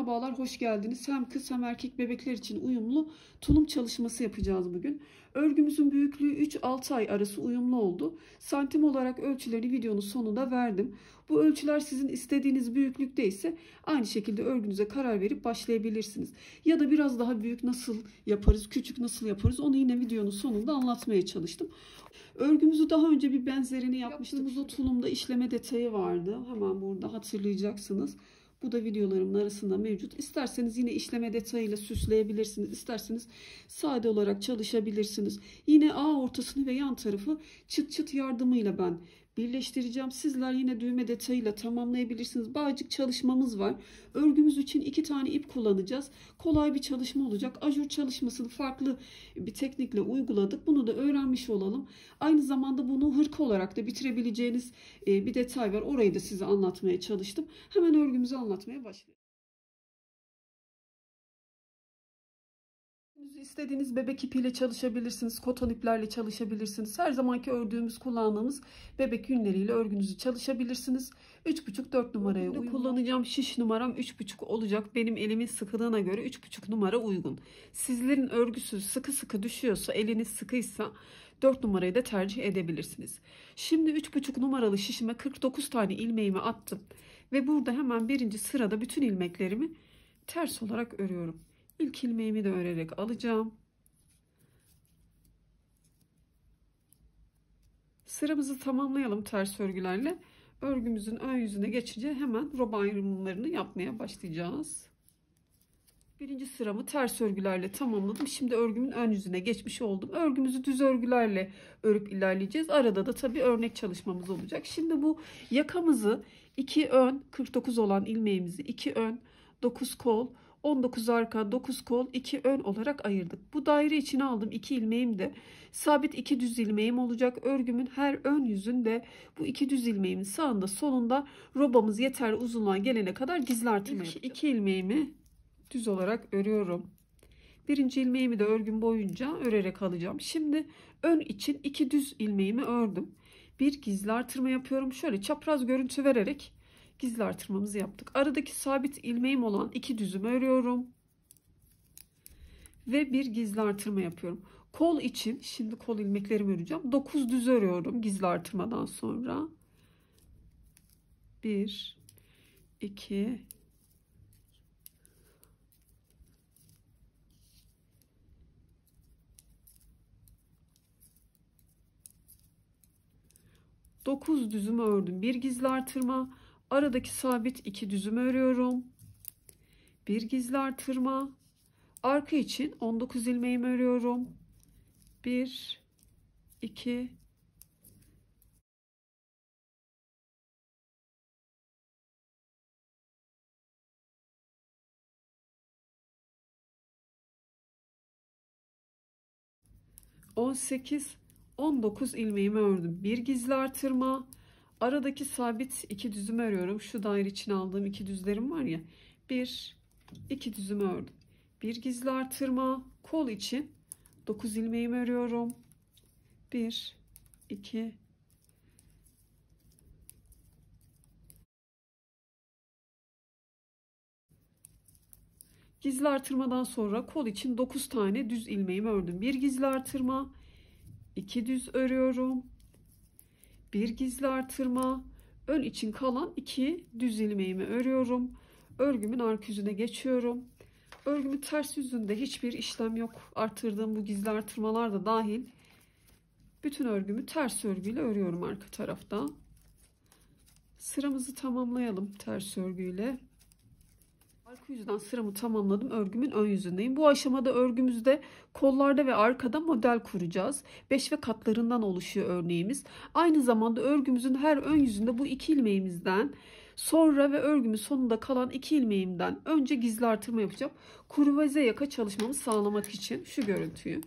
Merhabalar, hoş geldiniz. Hem kız hem erkek bebekler için uyumlu tulum çalışması yapacağız bugün. Örgümüzün büyüklüğü 3-6 ay arası uyumlu oldu. Santim olarak ölçülerini videonun sonunda verdim. Bu ölçüler sizin istediğiniz büyüklükte ise aynı şekilde örgünüze karar verip başlayabilirsiniz. Ya da biraz daha büyük nasıl yaparız, küçük nasıl yaparız onu yine videonun sonunda anlatmaya çalıştım. Örgümüzü daha önce bir benzerini yapmıştık. O tulumda işleme detayı vardı. Hemen burada hatırlayacaksınız. Bu da videolarımın arasında mevcut. İsterseniz yine işleme detayıyla süsleyebilirsiniz. İsterseniz sade olarak çalışabilirsiniz. Yine ağ ortasını ve yan tarafı çıt çıt yardımıyla ben birleştireceğim. Sizler yine düğme detayıyla tamamlayabilirsiniz. Bağcık çalışmamız var. Örgümüz için 2 tane ip kullanacağız. Kolay bir çalışma olacak. Ajur çalışmasını farklı bir teknikle uyguladık. Bunu da öğrenmiş olalım. Aynı zamanda bunu hırka olarak da bitirebileceğiniz bir detay var. Orayı da size anlatmaya çalıştım. Hemen örgümüzü anlatmaya başlayalım. İstediğiniz bebek ipiyle çalışabilirsiniz. Koton iplerle çalışabilirsiniz. Her zamanki ördüğümüz, kullandığımız bebek yünleriyle örgünüzü çalışabilirsiniz. 3,5-4 numaraya uygun. Kullanacağım şiş numaram 3,5 olacak. Benim elimin sıkılığına göre 3,5 numara uygun. Sizlerin örgüsü sıkı sıkı düşüyorsa, eliniz sıkıysa 4 numarayı da tercih edebilirsiniz. Şimdi 3,5 numaralı şişime 49 tane ilmeğimi attım. Ve burada hemen birinci sırada bütün ilmeklerimi ters olarak örüyorum. İlk ilmeğimi de örerek alacağım. Sıramızı tamamlayalım ters örgülerle. Örgümüzün ön yüzüne geçince hemen roba ayrımlarını yapmaya başlayacağız. Birinci sıramı ters örgülerle tamamladım. Şimdi örgümün ön yüzüne geçmiş oldum. Örgümüzü düz örgülerle örüp ilerleyeceğiz. Arada da tabii örnek çalışmamız olacak. Şimdi bu yakamızı 2 ön 49 olan ilmeğimizi 2 ön 9 kol 19 arka 9 kol 2 ön olarak ayırdık. Bu daire içine aldım 2 ilmeğim de sabit 2 düz ilmeğim olacak. Örgümün her ön yüzünde bu 2 düz ilmeğimin sağında solunda robamız yeterli uzunluğa gelene kadar gizli artırma yapacağım. 2 ilmeğimi düz olarak örüyorum. Birinci ilmeğimi de örgüm boyunca örerek alacağım. Şimdi ön için 2 düz ilmeğimi ördüm. Bir gizli artırma yapıyorum. Şöyle çapraz görüntü vererek gizli artırmamızı yaptık. Aradaki sabit ilmeğim olan 2 düzümü örüyorum. Ve bir gizli artırma yapıyorum. Kol için şimdi kol ilmeklerimi öreceğim. 9 düz örüyorum gizli artırmadan sonra. 1 2 9 düzümü ördüm. Bir gizli artırma. Aradaki sabit 2 düzümü örüyorum. Bir gizli artırma. Arka için 19 ilmeğimi örüyorum. 1 2 18 19 ilmeğimi ördüm. Bir gizli artırma. Aradaki sabit 2 düzümü örüyorum. Şu daire için aldığım 2 düzlerim var ya. 1 2 düzümü ördüm. Bir gizli artırma. Kol için 9 ilmeğimi örüyorum. 1 2 Gizli artırmadan sonra kol için 9 tane düz ilmeğimi ördüm. Bir gizli artırma, 2 düz örüyorum. Bir gizli artırma, ön için kalan 2 düz ilmeğimi örüyorum. Örgümün arka yüzüne geçiyorum. Örgümün ters yüzünde hiçbir işlem yok. Artırdığım bu gizli artırmalar da dahil. Bütün örgümü ters örgüyle örüyorum arka tarafta. Sıramızı tamamlayalım ters örgüyle. Arka yüzden sıramı tamamladım. Örgümün ön yüzündeyim. Bu aşamada örgümüzde kollarda ve arkada model kuracağız. 5 ve katlarından oluşuyor örneğimiz. Aynı zamanda örgümüzün her ön yüzünde bu 2 ilmeğimizden sonra ve örgümün sonunda kalan 2 ilmeğimden önce gizli artırma yapacağım. Kruvaze yaka çalışmamı sağlamak için şu görüntüyü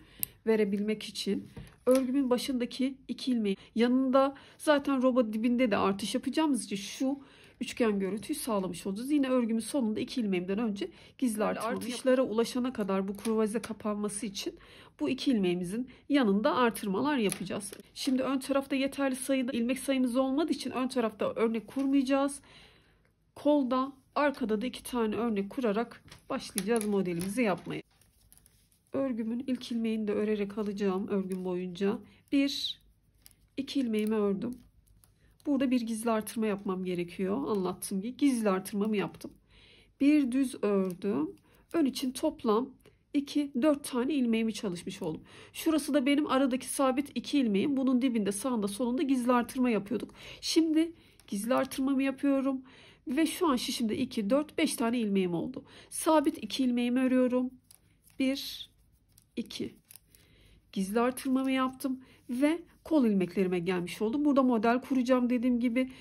verebilmek için örgümün başındaki 2 ilmeği yanında zaten roba dibinde de artış yapacağımız için şu üçgen görüntüyü sağlamış olacağız. Yine örgümün sonunda 2 ilmeğimden önce gizli artışlara ulaşana kadar bu kruvaze kapanması için bu 2 ilmeğimizin yanında artırmalar yapacağız. Şimdi ön tarafta yeterli sayıda ilmek sayımız olmadığı için ön tarafta örnek kurmayacağız. Kolda Arkada da 2 tane örnek kurarak başlayacağız modelimizi yapmaya. Örgümün ilk ilmeğini de örerek alacağım örgüm boyunca. 1 2 ilmeğimi ördüm. Burada bir gizli artırma yapmam gerekiyor. Anlattığım gibi gizli artırmamı yaptım. Bir düz ördüm. Ön için toplam 4 tane ilmeğimi çalışmış oldum. Şurası da benim aradaki sabit 2 ilmeğim. Bunun dibinde, sağında, solunda gizli artırma yapıyorduk. Şimdi gizli artırmamı yapıyorum. Ve şu an şişimde 2, 4, 5 tane ilmeğim oldu. Sabit 2 ilmeğimi örüyorum. 1, 2. Gizli artırmamı yaptım ve kol ilmeklerime gelmiş oldum. Burada model kuracağım dediğim gibi.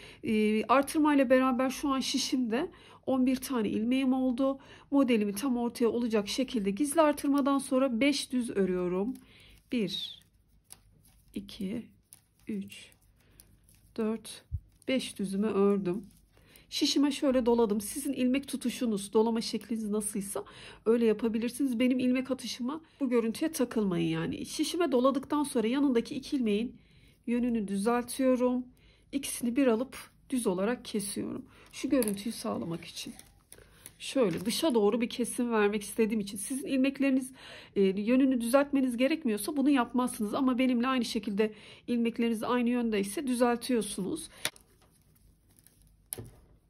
Artırma ile beraber şu an şişimde 11 tane ilmeğim oldu. Modelimi tam ortaya olacak şekilde gizli artırmadan sonra 5 düz örüyorum. 1, 2, 3, 4, 5 düzümü ördüm. Şişime şöyle doladım. Sizin ilmek tutuşunuz, dolama şekliniz nasılsa öyle yapabilirsiniz. Benim ilmek atışıma bu görüntüye takılmayın yani. Şişime doladıktan sonra yanındaki 2 ilmeğin yönünü düzeltiyorum. İkisini bir alıp düz olarak kesiyorum. Şu görüntüyü sağlamak için. Şöyle dışa doğru bir kesim vermek istediğim için. Sizin ilmekleriniz yönünü düzeltmeniz gerekmiyorsa bunu yapmazsınız. Ama benimle aynı şekilde ilmekleriniz aynı yöndeyse düzeltiyorsunuz.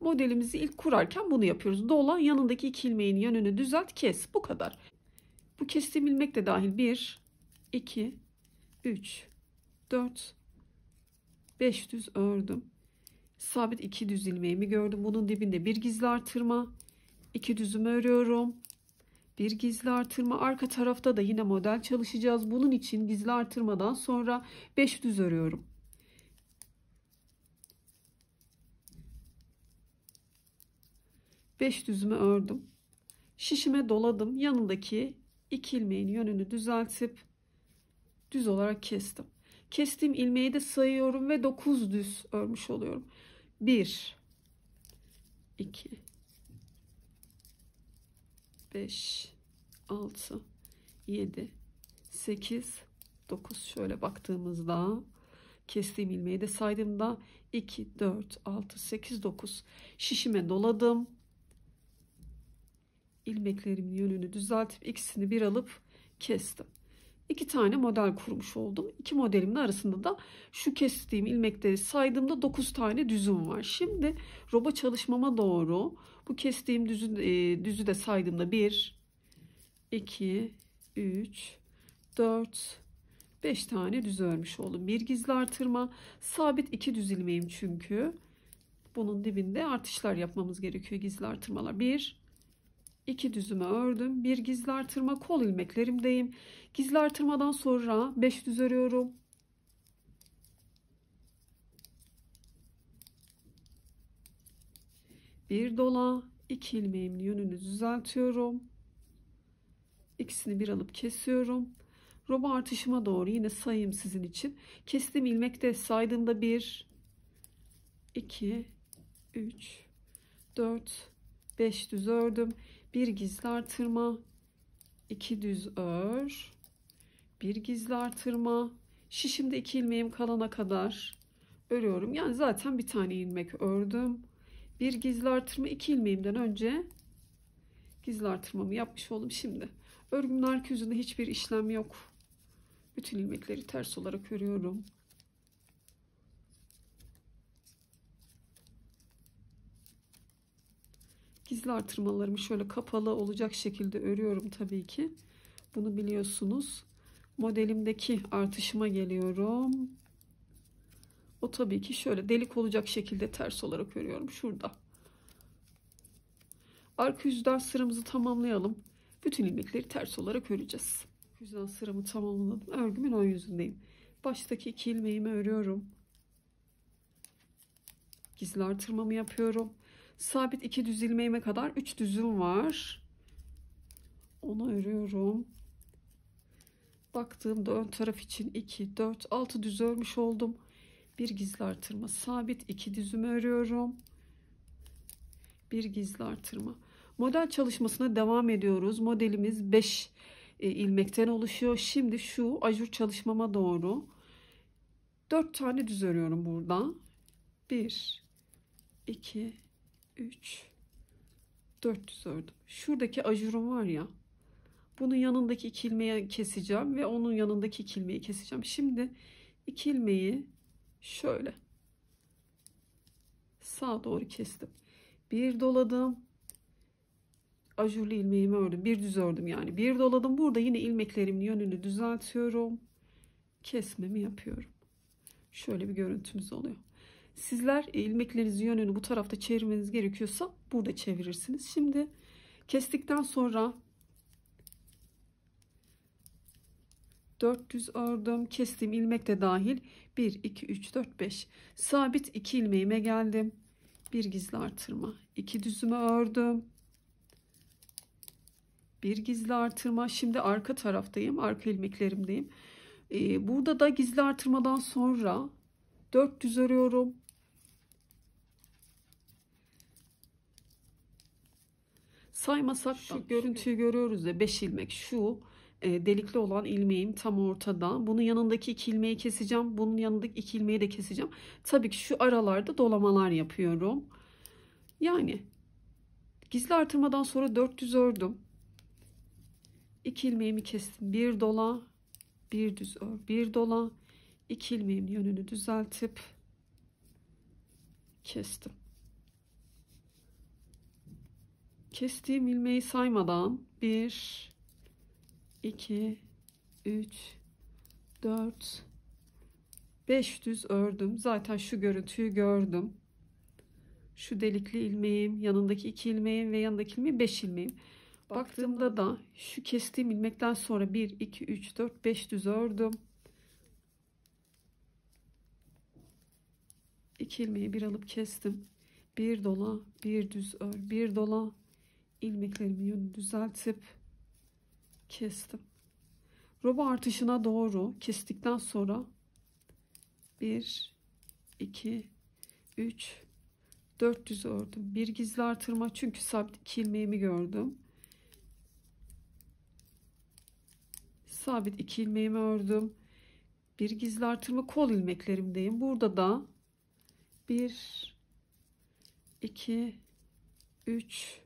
Modelimizi ilk kurarken bunu yapıyoruz. Dola, yanındaki 2 ilmeğin yönünü düzelt, kes. Bu kadar. Bu kestiğim ilmek de dahil 1, 2, 3, 4, 5 düz ördüm. Sabit 2 düz ilmeğimi gördüm. Bunun dibinde bir gizli artırma. 2 düzümü örüyorum. Bir gizli artırma. Arka tarafta da yine model çalışacağız. Bunun için gizli artırmadan sonra 5 düz örüyorum. Beş düzümü ördüm. Şişime doladım. Yanındaki 2 ilmeğin yönünü düzeltip düz olarak kestim. Kestiğim ilmeği de sayıyorum ve 9 düz örmüş oluyorum. 1, 2, 5, 6, 7, 8, 9. Şöyle baktığımızda kestiğim ilmeği de saydığımda 2, 4, 6, 8, 9. Şişime doladım. İlmeklerimin yönünü düzeltip ikisini bir alıp kestim. 2 tane model kurmuş oldum. 2 modelimin arasında da şu kestiğim ilmekleri saydığımda 9 tane düzüm var. Şimdi roba çalışmama doğru bu kestiğim düzü de saydığımda 1, 2, 3, 4, 5 tane düz örmüş oldum. Bir gizli artırma, sabit 2 düz ilmeğim çünkü. Bunun dibinde artışlar yapmamız gerekiyor, gizli artırmalar. 1, 2 düzümü ördüm. Bir gizli artırma, kol ilmeklerimdeyim. Gizli artırmadan sonra 5 düz örüyorum. Bir dola, 2 ilmeğimin yönünü düzeltiyorum. İkisini bir alıp kesiyorum. Roba artışıma doğru yine sayayım sizin için. Kestiğim ilmekte saydığımda 1, 2, 3, 4, 5 düz ördüm. Bir gizli artırma, 2 düz ör, bir gizli artırma. Şişimde 2 ilmeğim kalana kadar örüyorum. Yani zaten bir tane ilmek ördüm. Bir gizli artırma, 2 ilmeğimden önce gizli artırmamı yapmış oldum. Şimdi örgümün arka yüzünde hiçbir işlem yok. Bütün ilmekleri ters olarak örüyorum. Gizli artırmalarımı şöyle kapalı olacak şekilde örüyorum tabii ki. Bunu biliyorsunuz. Modelimdeki artışıma geliyorum. O tabii ki şöyle delik olacak şekilde ters olarak örüyorum. Şurada. Arka yüzden sıramızı tamamlayalım. Bütün ilmekleri ters olarak öreceğiz. Yüzden sıramı tamamladım. Örgümün ön yüzündeyim. Baştaki 2 ilmeğimi örüyorum. Gizli artırmamı yapıyorum. Sabit 2 düz ilmeğime kadar 3 düzüm var. Onu örüyorum. Baktığımda ön taraf için 2, 4, 6 düz örmüş oldum. Bir gizli artırma, sabit 2 düzümü örüyorum. Bir gizli artırma. Model çalışmasına devam ediyoruz. Modelimiz 5 ilmekten oluşuyor. Şimdi şu ajur çalışmama doğru 4 tane düz örüyorum burada. 1, 2, 3, 400 ördüm. Şuradaki ajurum var ya, bunun yanındaki 2 ilmeği keseceğim ve onun yanındaki 2 ilmeği keseceğim. Şimdi 2 ilmeği şöyle sağa doğru kestim. Bir doladım. Ajurlu ilmeğimi ördüm. Bir düz ördüm yani. Bir doladım. Burada yine ilmeklerimin yönünü düzeltiyorum. Kesmemi yapıyorum. Şöyle bir görüntümüz oluyor. Sizler ilmeklerinizin yönünü bu tarafta çevirmeniz gerekiyorsa burada çevirirsiniz. Şimdi kestikten sonra 400 ördüm. Kestiğim ilmek de dahil 1, 2, 3, 4, 5. Sabit 2 ilmeğime geldim. Bir gizli artırma. 2 düzümü ördüm. Bir gizli artırma. Şimdi arka taraftayım. Arka ilmeklerimdeyim. Burada da gizli artırmadan sonra 400 örüyorum. Saymasak şu görüntüyü görüyoruz ya, 5 ilmek. Şu delikli olan ilmeğim tam ortada. Bunun yanındaki 2 ilmeği keseceğim. Bunun yanındaki 2 ilmeği de keseceğim. Tabii ki şu aralarda dolamalar yapıyorum. Yani gizli artırmadan sonra 400 ördüm. 2 ilmeğimi kestim. Bir dola, bir düz ör, bir dola. 2 ilmeğimin yönünü düzeltip kestim. Kestiğim ilmeği saymadan 1, 2, 3, 4, 5 düz ördüm. Zaten şu görüntüyü gördüm. Şu delikli ilmeğim, yanındaki 2 ilmeğim ve yanındaki ilmeğim 5 ilmeğim. Baktığımda da şu kestiğim ilmekten sonra 1, 2, 3, 4, 5 düz ördüm. 2 ilmeği bir alıp kestim. Bir dola, bir düz ör, bir dola. İlmeklerimin yönünü düzeltip kestim. Roba artışına doğru kestikten sonra 1, 2, 3, 4 düz ördüm. Bir gizli artırma, çünkü sabit 2 ilmeğimi gördüm. Sabit 2 ilmeğimi ördüm. Bir gizli artırma, kol ilmeklerimdeyim. Burada da 1, 2, 3,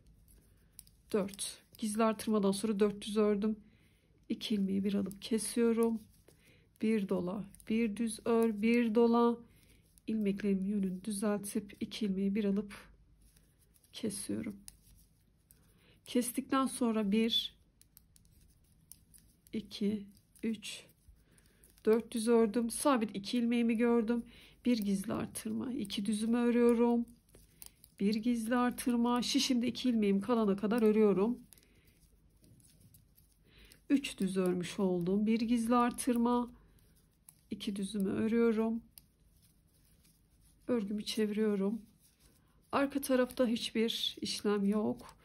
4. Gizli artırmadan sonra 400 ördüm. 2 ilmeği bir alıp kesiyorum. Bir dola, bir düz ör, bir dola. İlmeklerimin yönünü düzeltip 2 ilmeği bir alıp kesiyorum. Kestikten sonra 1, 2, 3, 400 ördüm. Sabit 2 ilmeğimi gördüm. Bir gizli artırma, 2 düzümü örüyorum. Bir gizli artırma, şişimde 2 ilmeğim kalana kadar örüyorum. 3 düz örmüş oldum. Bir gizli artırma, 2 düzümü örüyorum. Örgümü çeviriyorum. Arka tarafta hiçbir işlem yok.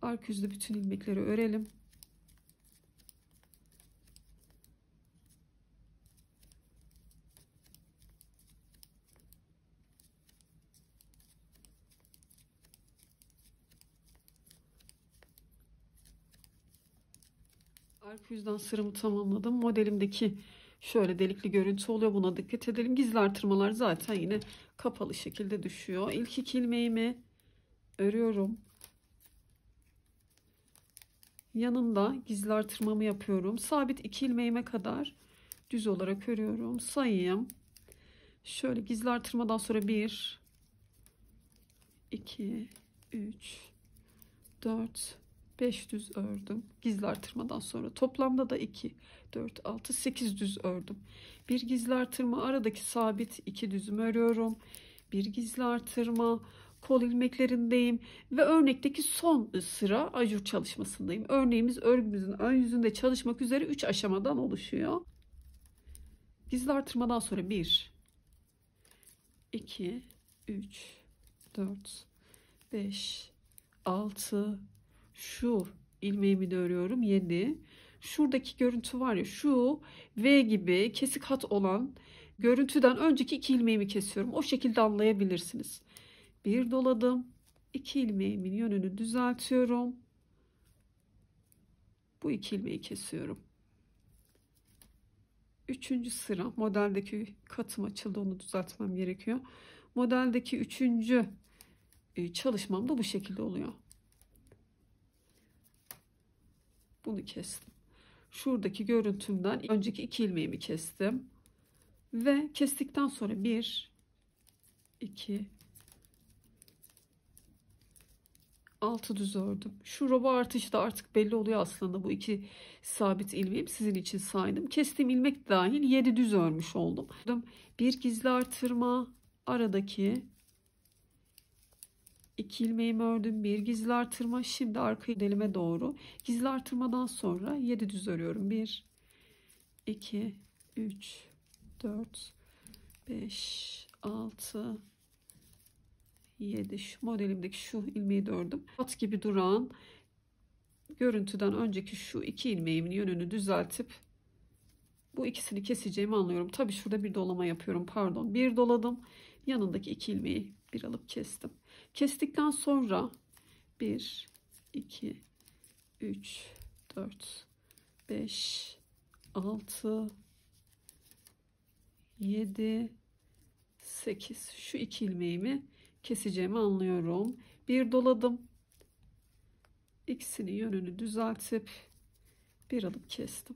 Arka yüzde bütün ilmekleri örelim. Arka yüzden sıramı tamamladım. Modelimdeki şöyle delikli görüntü oluyor. Buna dikkat edelim. Gizli artırmalar zaten yine kapalı şekilde düşüyor. İlk 2 ilmeğimi örüyorum. Yanında gizli artırmamı yapıyorum. Sabit 2 ilmeğime kadar düz olarak örüyorum. Sayayım. Şöyle gizli artırmadan sonra 1, 2, 3, 4, 5 düz ördüm. Gizli artırmadan sonra toplamda da 2, 4, 6, 8 düz ördüm. Bir gizli artırma, aradaki sabit 2 düzümü örüyorum. Bir gizli artırma, kol ilmeklerindeyim ve örnekteki son sıra ajur çalışmasındayım. Örneğimiz örgümüzün ön yüzünde çalışmak üzere 3 aşamadan oluşuyor. Gizli artırmadan sonra 1, 2, 3, 4, 5, 6, şu ilmeğimi de örüyorum, 7. Şuradaki görüntü var ya, şu V gibi kesik hat olan görüntüden önceki 2 ilmeğimi kesiyorum. O şekilde anlayabilirsiniz. Bir doladım. 2 ilmeğimin yönünü düzeltiyorum. Bu 2 ilmeği kesiyorum. 3. sıra modeldeki katım açıldı, onu düzeltmem gerekiyor. Modeldeki 3. çalışmam da bu şekilde oluyor. Bunu kestim. Şuradaki görüntümden önceki 2 ilmeğimi kestim. Ve kestikten sonra 1, 2, 6 düz ördüm. Şu roba artışı da artık belli oluyor aslında. Bu 2 sabit ilmeğim sizin için saydım. Kestiğim ilmek dahil 7 düz örmüş oldum. Bir gizli artırma, aradaki 2 ilmeğimi ördüm. Bir gizli artırma. Şimdi arka modelime doğru gizli artırmadan sonra 7 düz örüyorum. 1, 2, 3, 4, 5, 6, 7. Şu modelimdeki şu ilmeği de ördüm. At gibi duran görüntüden önceki şu 2 ilmeğimin yönünü düzeltip bu ikisini keseceğimi anlıyorum. Tabii şurada bir dolama yapıyorum. Pardon. Bir doladım. Yanındaki 2 ilmeği bir alıp kestim. Kestikten sonra 1, 2, 3, 4, 5, 6, 7, 8. Şu 2 ilmeğimi keseceğimi anlıyorum. Bir doladım. İkisinin yönünü düzeltip bir alıp kestim.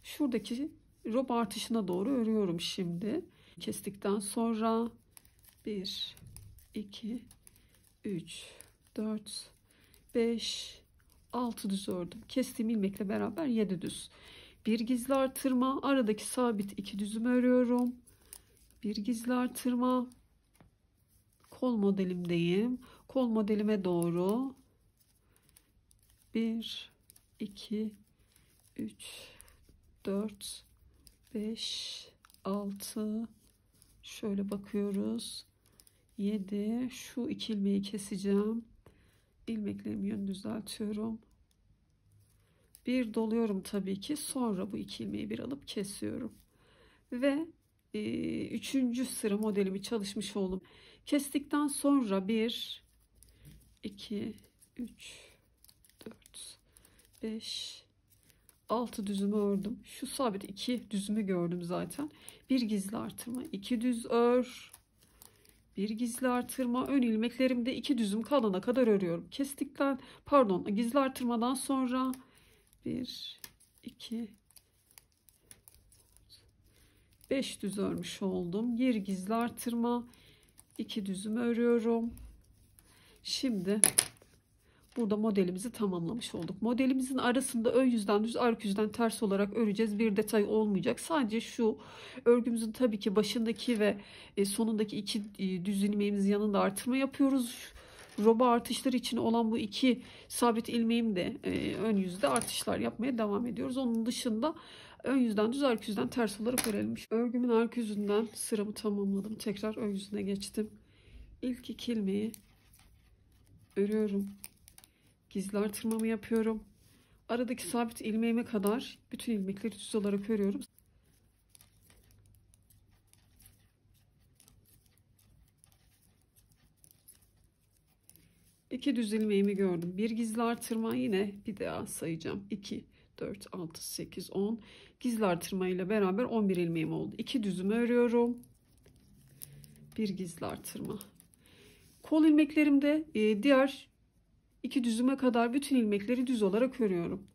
Şuradaki rob artışına doğru örüyorum şimdi. Kestikten sonra 1, 2, 3, 4, 5, 6 düz ördüm. Kestiğim ilmekle beraber 7 düz. Bir gizli artırma, aradaki sabit 2 düzümü örüyorum. Bir gizli artırma. Kol modelimdeyim. Kol modelime doğru 1, 2, 3, 4, 5, 6, şöyle bakıyoruz. 7. Şu 2 ilmeği keseceğim. İlmeklerimi yönünü düzeltiyorum. Bir doluyorum tabii ki. Sonra bu 2 ilmeği bir alıp kesiyorum. Ve 3. sıra modelimi çalışmış oldum. Kestikten sonra 1, 2, 3, 4, 5, 6 düzümü ördüm. Şu sabit 2 düzümü gördüm zaten. Bir gizli artırma, 2 düz ör. Bir gizli artırma, ön ilmeklerimde 2 düzüm kalana kadar örüyorum. Kestikten, pardon, gizli artırmadan sonra 1, 2, 5 düz örmüş oldum. Bir gizli artırma, 2 düzümü örüyorum. Şimdi burada modelimizi tamamlamış olduk. Modelimizin arasında ön yüzden düz, arka yüzden ters olarak öreceğiz. Bir detay olmayacak. Sadece şu örgümüzün tabii ki başındaki ve sonundaki 2 düz ilmeğimizin yanında artırma yapıyoruz. Roba artışları için olan bu 2 sabit ilmeğim de ön yüzde artışlar yapmaya devam ediyoruz. Onun dışında ön yüzden düz, arka yüzden ters olarak örelim. Örgümün arka yüzünden sıramı tamamladım. Tekrar ön yüzüne geçtim. İlk 2 ilmeği örüyorum. Gizli artırmamı yapıyorum. Aradaki sabit ilmeğime kadar bütün ilmekleri düz olarak örüyorum. İki düz ilmeğimi gördüm. Bir gizli artırma, yine bir daha sayacağım. 2, 4, 6, 8, 10. Gizli artırma ile beraber 11 ilmeğim oldu. 2 düzümü örüyorum. Bir gizli artırma. Kol ilmeklerimde diğer 2 düzüme kadar bütün ilmekleri düz olarak örüyorum.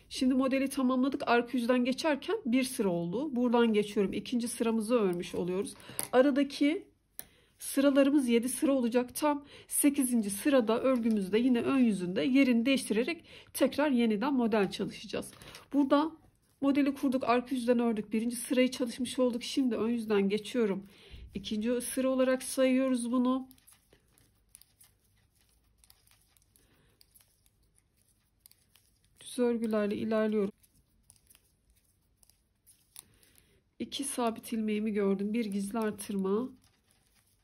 Şimdi modeli tamamladık. Arka yüzden geçerken bir sıra oldu. Buradan geçiyorum. İkinci sıramızı örmüş oluyoruz. Aradaki sıralarımız 7 sıra olacak. Tam 8. sırada örgümüzde yine ön yüzünde yerini değiştirerek tekrar yeniden model çalışacağız. Burada modeli kurduk. Arka yüzden ördük. Birinci sırayı çalışmış olduk. Şimdi ön yüzden geçiyorum. İkinci sıra olarak sayıyoruz bunu. Düz örgülerle ilerliyorum. 2 sabit ilmeğimi gördüm. Bir gizli artırma.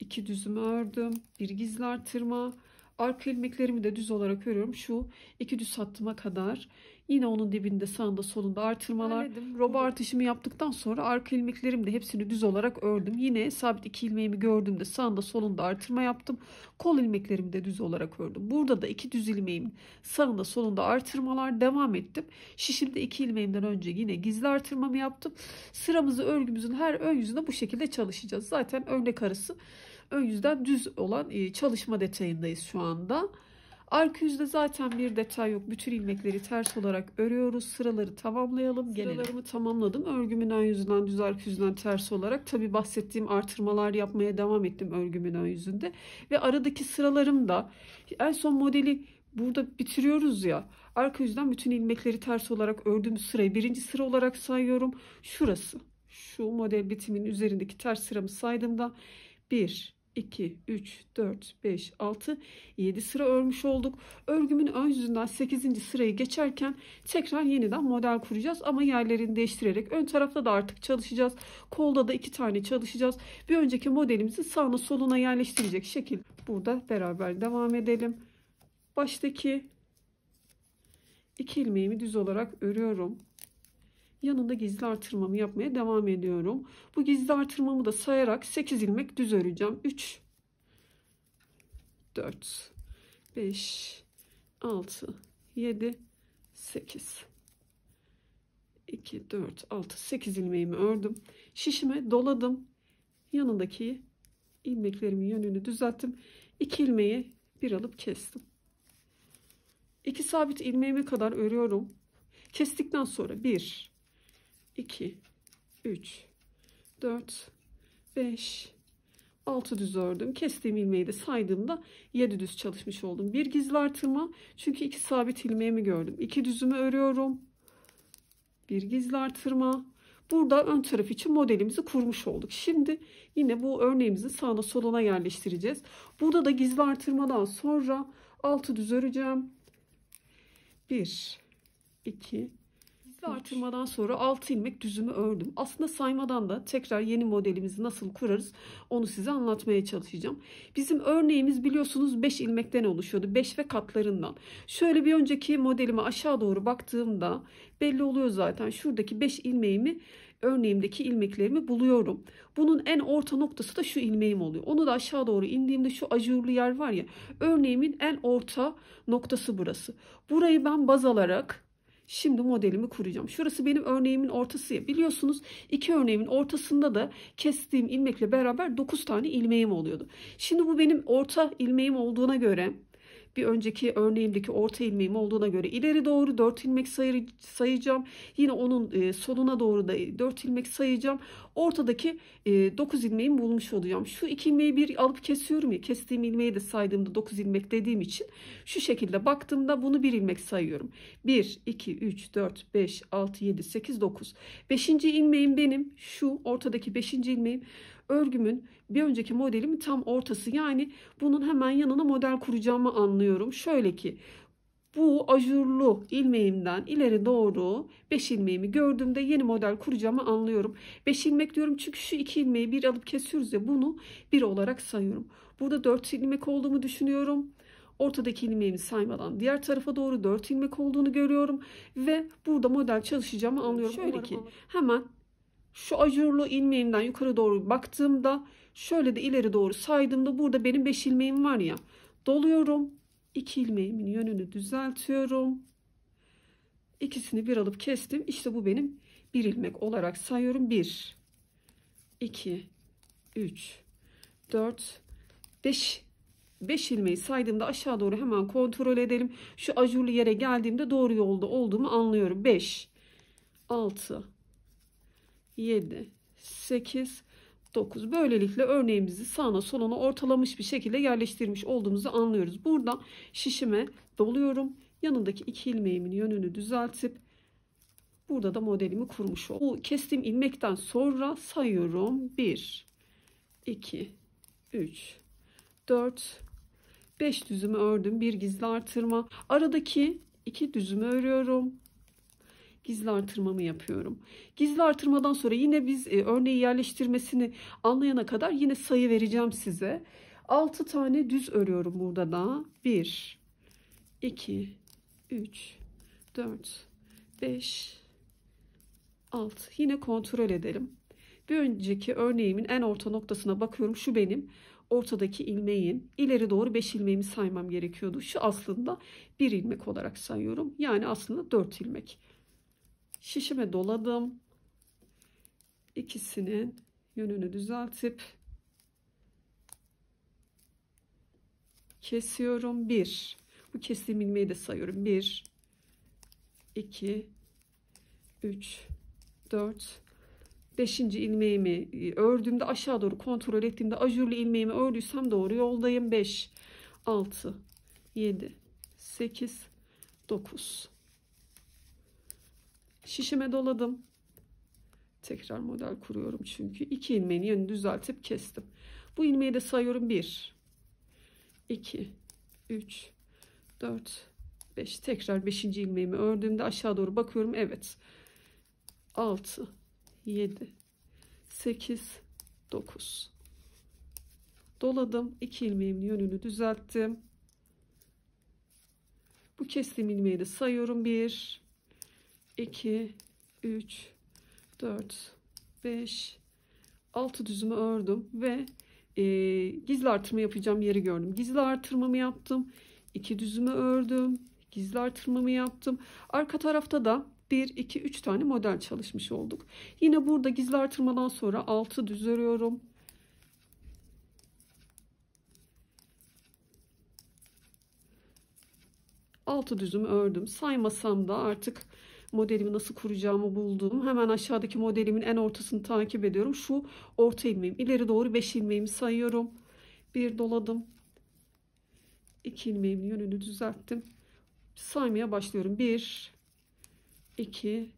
2 düzümü ördüm. Bir gizli artırma. Arka ilmeklerimi de düz olarak örüyorum. Şu 2 düz hattıma kadar. Yine onun dibinde, sağında, solunda artırmalar. Roba artışımı yaptıktan sonra arka ilmeklerimi de hepsini düz olarak ördüm. Yine sabit 2 ilmeğimi gördüğümde sağında, solunda artırma yaptım. Kol ilmeklerimi de düz olarak ördüm. Burada da 2 düz ilmeğimin sağında, solunda artırmalar, devam ettim. Şişimde 2 ilmeğimden önce yine gizli artırmamı yaptım. Sıramızı örgümüzün her ön yüzünde bu şekilde çalışacağız. Zaten örnek arası ön yüzden düz olan çalışma detayındayız şu anda. Arka yüzde zaten bir detay yok. Bütün ilmekleri ters olarak örüyoruz. Sıraları tamamlayalım. Sıralarımı tamamladım. Örgümün ön yüzünden düz arka yüzünden ters olarak. Tabi bahsettiğim artırmalar yapmaya devam ettim örgümün ön yüzünde. Ve aradaki sıralarım da en son modeli burada bitiriyoruz ya. Arka yüzden bütün ilmekleri ters olarak ördüğüm sırayı birinci sıra olarak sayıyorum. Şurası. Şu model bitimin üzerindeki ters sıramı saydığımda 1, 2, 3, 4, 5, 6, 7 sıra örmüş olduk. Örgümün ön yüzünden 8. sırayı geçerken tekrar yeniden model kuracağız. Ama yerlerini değiştirerek ön tarafta da artık çalışacağız. Kolda da 2 tane çalışacağız. Bir önceki modelimizi sağına soluna yerleştirecek şekilde burada beraber devam edelim. Baştaki 2 ilmeğimi düz olarak örüyorum. Yanında gizli artırmamı yapmaya devam ediyorum. Bu gizli artırmamı da sayarak 8 ilmek düz öreceğim. 3, 4, 5, 6, 7, 8. 2, 4, 6, 8 ilmeğimi ördüm. Şişime doladım. Yanındaki ilmeklerimin yönünü düzelttim. 2 ilmeği bir alıp kestim. 2 sabit ilmeğime kadar örüyorum. Kestikten sonra 1, 2, 3, 4, 5, 6 düz ördüm. Kestiğim ilmeği de saydığımda 7 düz çalışmış oldum. Bir gizli artırma. Çünkü 2 sabit ilmeğimi gördüm. 2 düzümü örüyorum. Bir gizli artırma. Burada ön taraf için modelimizi kurmuş olduk. Şimdi yine bu örneğimizi sağına soluna yerleştireceğiz. Burada da gizli artırmadan sonra 6 düz öreceğim. 1, 2, artırmadan sonra 6 ilmek düzümü ördüm. Aslında saymadan da tekrar yeni modelimizi nasıl kurarız onu size anlatmaya çalışacağım. Bizim örneğimiz biliyorsunuz 5 ilmekten oluşuyordu. 5 ve katlarından. Şöyle bir önceki modelime aşağı doğru baktığımda belli oluyor zaten. Şuradaki 5 ilmeğimi örneğimdeki ilmeklerimi buluyorum. Bunun en orta noktası da şu ilmeğim oluyor. Onu da aşağı doğru indiğimde şu ajurlu yer var ya. Örneğimin en orta noktası burası. Burayı ben baz alarak şimdi modelimi kuracağım. Şurası benim örneğimin ortası ya. Biliyorsunuz iki örneğimin ortasında da kestiğim ilmekle beraber 9 tane ilmeğim oluyordu. Şimdi bu benim orta ilmeğim olduğuna göre, bir önceki örneğimdeki orta ilmeğim olduğuna göre ileri doğru 4 ilmek sayacağım. Yine onun sonuna doğru da 4 ilmek sayacağım. Ortadaki 9 ilmeğimi bulmuş olacağım. Şu 2 ilmeği bir alıp kesiyorum ya. Kestiğim ilmeği de saydığımda 9 ilmek dediğim için şu şekilde baktığımda bunu 1 ilmek sayıyorum. 1, 2, 3, 4, 5, 6, 7, 8, 9. 5. ilmeğim benim. Şu ortadaki 5. ilmeğim örgümün bir önceki modelimin tam ortası. Yani bunun hemen yanına model kuracağımı anlıyorum. Şöyle ki bu ajurlu ilmeğimden ileri doğru 5 ilmeğimi gördüğümde yeni model kuracağımı anlıyorum. 5 ilmek diyorum çünkü şu 2 ilmeği bir alıp kesiyoruz ya, bunu 1 olarak sayıyorum. Burada 4 ilmek olduğumu düşünüyorum. Ortadaki ilmeğimi saymadan diğer tarafa doğru 4 ilmek olduğunu görüyorum. Ve burada model çalışacağımı anlıyorum. Şöyle ki hemen şu ajurlu ilmeğimden yukarı doğru baktığımda şöyle de ileri doğru saydığımda burada benim 5 ilmeğim var ya, doluyorum. 2 ilmeğimin yönünü düzeltiyorum. İkisini bir alıp kestim. İşte bu benim 1 ilmek olarak sayıyorum. 1, 2, 3, 4, 5. 5 ilmeği saydığımda aşağı doğru hemen kontrol edelim. Şu ajurlu yere geldiğimde doğru yolda olduğumu anlıyorum. 5, 6, 7, 8, 9. Böylelikle örneğimizi sağına soluna ortalamış bir şekilde yerleştirmiş olduğumuzu anlıyoruz. Burada şişime doluyorum. Yanındaki 2 ilmeğimin yönünü düzeltip burada da modelimi kurmuş oldum. Bu kestiğim ilmekten sonra sayıyorum. 1, 2, 3, 4, 5 düzümü ördüm. Bir gizli artırma. Aradaki 2 düzümü örüyorum. Gizli artırmamı yapıyorum. Gizli artırmadan sonra yine biz örneği yerleştirmesini anlayana kadar yine sayı vereceğim size. 6 tane düz örüyorum burada da. 1, 2, 3, 4, 5, 6. Yine kontrol edelim. Bir önceki örneğimin en orta noktasına bakıyorum. Şu benim ortadaki ilmeğin. İleri doğru 5 ilmeğimi saymam gerekiyordu. Şu aslında 1 ilmek olarak sayıyorum. Yani aslında 4 ilmek. Şişime doladım. İkisinin yönünü düzeltip kesiyorum. 1. Bu kestiğim ilmeği de sayıyorum. 1, 2, 3, 4, 5. ilmeğimi ördüğümde aşağı doğru kontrol ettiğimde ajurlu ilmeğimi ördüysem doğru yoldayım. 5, 6, 7, 8, 9. Şişime doladım. Tekrar model kuruyorum çünkü 2 ilmeğin yönünü düzeltip kestim. Bu ilmeği de sayıyorum. 1, 2, 3, 4, 5. Tekrar 5. ilmeğimi ördüğümde aşağı doğru bakıyorum. Evet. 6, 7, 8, 9. Doladım. 2 ilmeğimin yönünü düzelttim. Bu kestiğim ilmeği de sayıyorum. 1, 2, 3, 4, 5, 6 düzümü ördüm ve gizli artırma yapacağım yeri gördüm. Gizli artırmamı yaptım. 2 düzümü ördüm. Gizli artırmamı yaptım. Arka tarafta da 1, 2, 3 tane model çalışmış olduk. Yine burada gizli artırmadan sonra 6 düz örüyorum. Altı düzümü ördüm. Saymasam da artık modelimi nasıl kuracağımı buldum. Hemen aşağıdaki modelimin en ortasını takip ediyorum. Şu orta ilmeğim. İleri doğru 5 ilmeğimi sayıyorum. 1 doladım. 2 ilmeğimin yönünü düzelttim. Saymaya başlıyorum. 1, 2,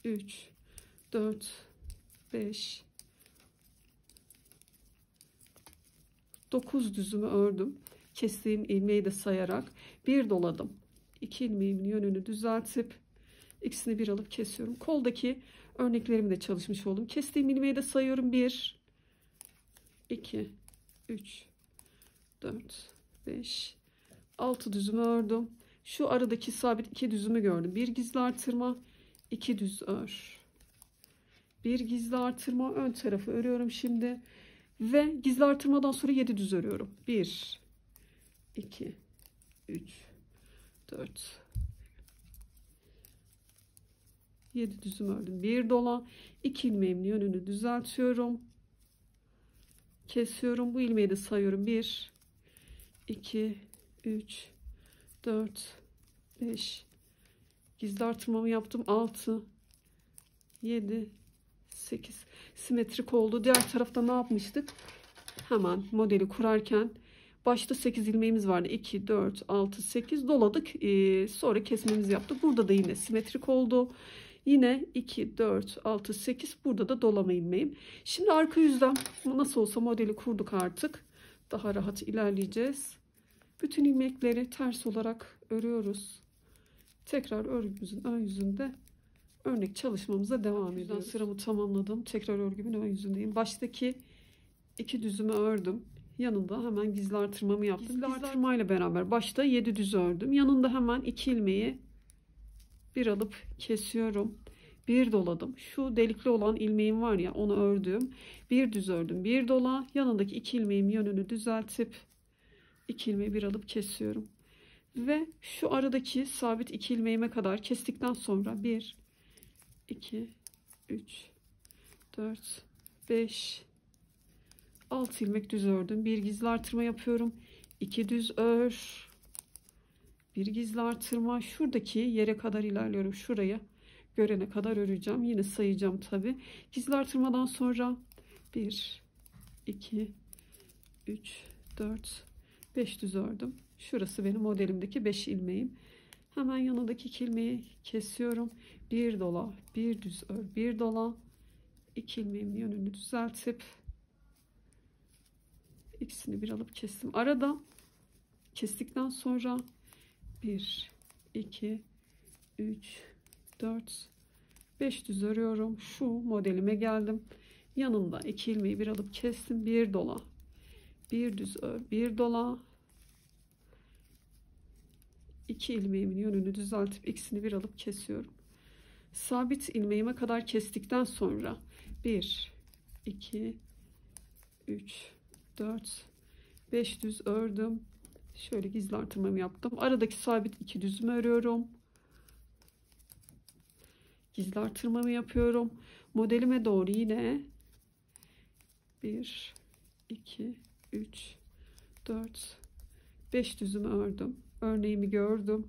3, 4, 5, 9 düzümü ördüm. Kestiğim ilmeği de sayarak 1 doladım. 2 ilmeğimin yönünü düzeltip ikisini bir alıp kesiyorum. Koldaki örneklerimi de çalışmış oldum. Kestiğim ilmeği de sayıyorum. 1, 2, 3, 4, 5, 6 düzümü ördüm. Şu aradaki sabit 2 düzümü gördüm. Bir gizli artırma, 2 düz ör. Bir gizli artırma, ön tarafı örüyorum şimdi. Ve gizli artırmadan sonra 7 düz örüyorum. 1, 2, 3, 4, 7 düzüm ördüm. 1 dola. 2 ilmeğimin yönünü düzeltiyorum. Kesiyorum. Bu ilmeği de sayıyorum. 1, 2, 3, 4, 5. Gizli artırmamı yaptım. 6, 7, 8. Simetrik oldu. Diğer tarafta ne yapmıştık? Hemen modeli kurarken başta 8 ilmeğimiz vardı. 2, 4, 6, 8 doladık. Sonra kesmemizi yaptık. Burada da yine simetrik oldu. Yine 2, 4, 6, 8. Burada da dolama ilmeğim. Şimdi arka yüzden nasıl olsa modeli kurduk artık. Daha rahat ilerleyeceğiz. Bütün ilmekleri ters olarak örüyoruz. Tekrar örgümüzün ön yüzünde örnek çalışmamıza devam ediyoruz. Sıramı tamamladım. Tekrar örgümün ön yüzündeyim. Baştaki 2 düzümü ördüm. Yanında hemen gizli artırmamı yaptım. Gizli artırmayla beraber başta 7 düz ördüm. Yanında hemen 2 ilmeği bir alıp kesiyorum. Bir doladım. Şu delikli olan ilmeğim var ya, onu ördüm. Bir düz ördüm. Bir dola. Yanındaki 2 ilmeğin yönünü düzeltip 2 ilmeği bir alıp kesiyorum. Ve şu aradaki sabit 2 ilmeğime kadar kestikten sonra 1, 2, 3, 4, 5, 6 ilmek düz ördüm. Bir gizli artırma yapıyorum. 2 düz ör. Bir gizli artırma. Şuradaki yere kadar ilerliyorum. Şuraya görene kadar öreceğim. Yine sayacağım tabi. Gizli artırmadan sonra 1, 2, 3, 4, 5 düz ördüm. Şurası benim modelimdeki 5 ilmeğim. Hemen yanındaki 2 ilmeği kesiyorum. Bir dola, bir düz ör, bir dola. 2 ilmeğimin yönünü düzeltip ikisini bir alıp kestim. Arada kestikten sonra 1, 2, 3, 4, 5 düz örüyorum. Şu modelime geldim. Yanında 2 ilmeği bir alıp kestim. Bir dola, bir düz ör, bir dola. 2 ilmeğimin yönünü düzeltip ikisini bir alıp kesiyorum. Sabit ilmeğime kadar kestikten sonra 1, 2, 3, 4, 5 düz ördüm. Şöyle gizli artırmamı yaptım. Aradaki sabit 2 düzümü örüyorum. Gizli artırmamı yapıyorum. Modelime doğru yine 1, 2, 3, 4, 5 düzümü ördüm. Örneğimi gördüm.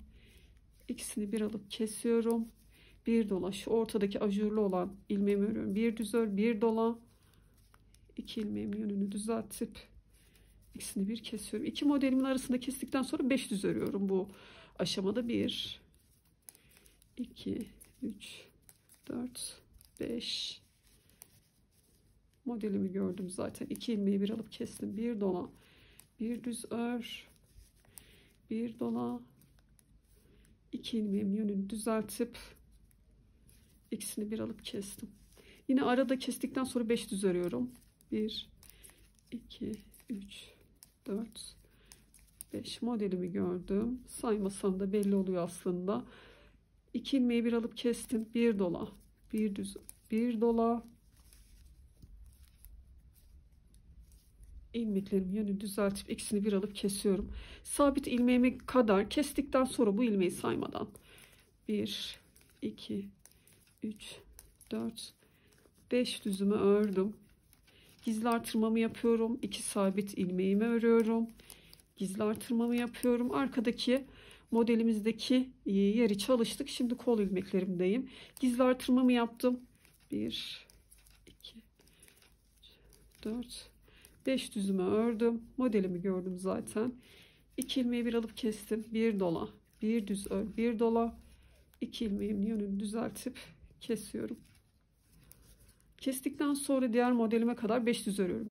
İkisini bir alıp kesiyorum. Bir dola, şu ortadaki ajurlu olan ilmeğimi örüyorum. Bir düz ör, bir dola. 2 ilmeğimin yönünü düzeltip ikisini bir kesiyorum. İki modelimin arasında kestikten sonra 5 düz örüyorum bu aşamada. 1 2 3 4 5 modelimi gördüm zaten. 2 ilmeği bir alıp kestim. Bir dola, bir düz ör, bir dola, 2 ilmeğimin yönünü düzeltip ikisini bir alıp kestim. Yine arada kestikten sonra 5 düz örüyorum. 1 2 3 4 5 modelimi gördüm. Saymasam da belli oluyor aslında. 2 ilmeği bir alıp kestim. Bir dola, bir düz, bir dola. İlmeklerimin yönünü düzeltip ikisini bir alıp kesiyorum. Sabit ilmeğime kadar kestikten sonra bu ilmeği saymadan 1 2 3 4 5 düzümü ördüm. Gizli artırmamı yapıyorum. 2 sabit ilmeğimi örüyorum. Gizli artırmamı yapıyorum. Arkadaki modelimizdeki yeri çalıştık. Şimdi kol ilmeklerimdeyim. Gizli artırmamı yaptım. 1 2 4 5 düzümü ördüm. Modelimi gördüm zaten. 2 ilmeği bir alıp kestim. Bir dola, bir düz ör, bir dola. 2 ilmeğimin yönünü düzeltip kesiyorum. Kestikten sonra diğer modelime kadar 5 düz örüyorum.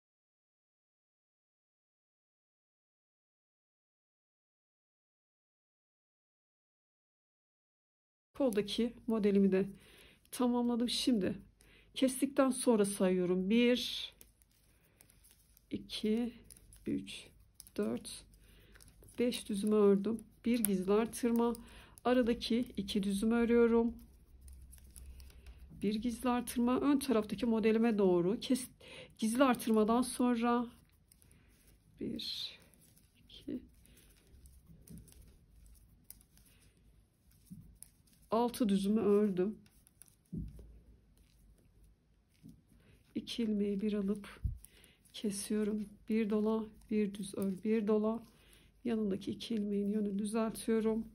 Koldaki modelimi de tamamladım. Şimdi kestikten sonra sayıyorum. 1 2 3 4 5 düzümü ördüm. Bir gizli artırma. Aradaki 2 düzümü örüyorum. Bir gizli artırma. Ön taraftaki modelime doğru gizli artırmadan sonra 1 2 6 düzümü ördüm. 2 ilmeği bir alıp kesiyorum. Bir dola, bir düz ör, bir dola. Yanındaki 2 ilmeğin yönünü düzeltiyorum.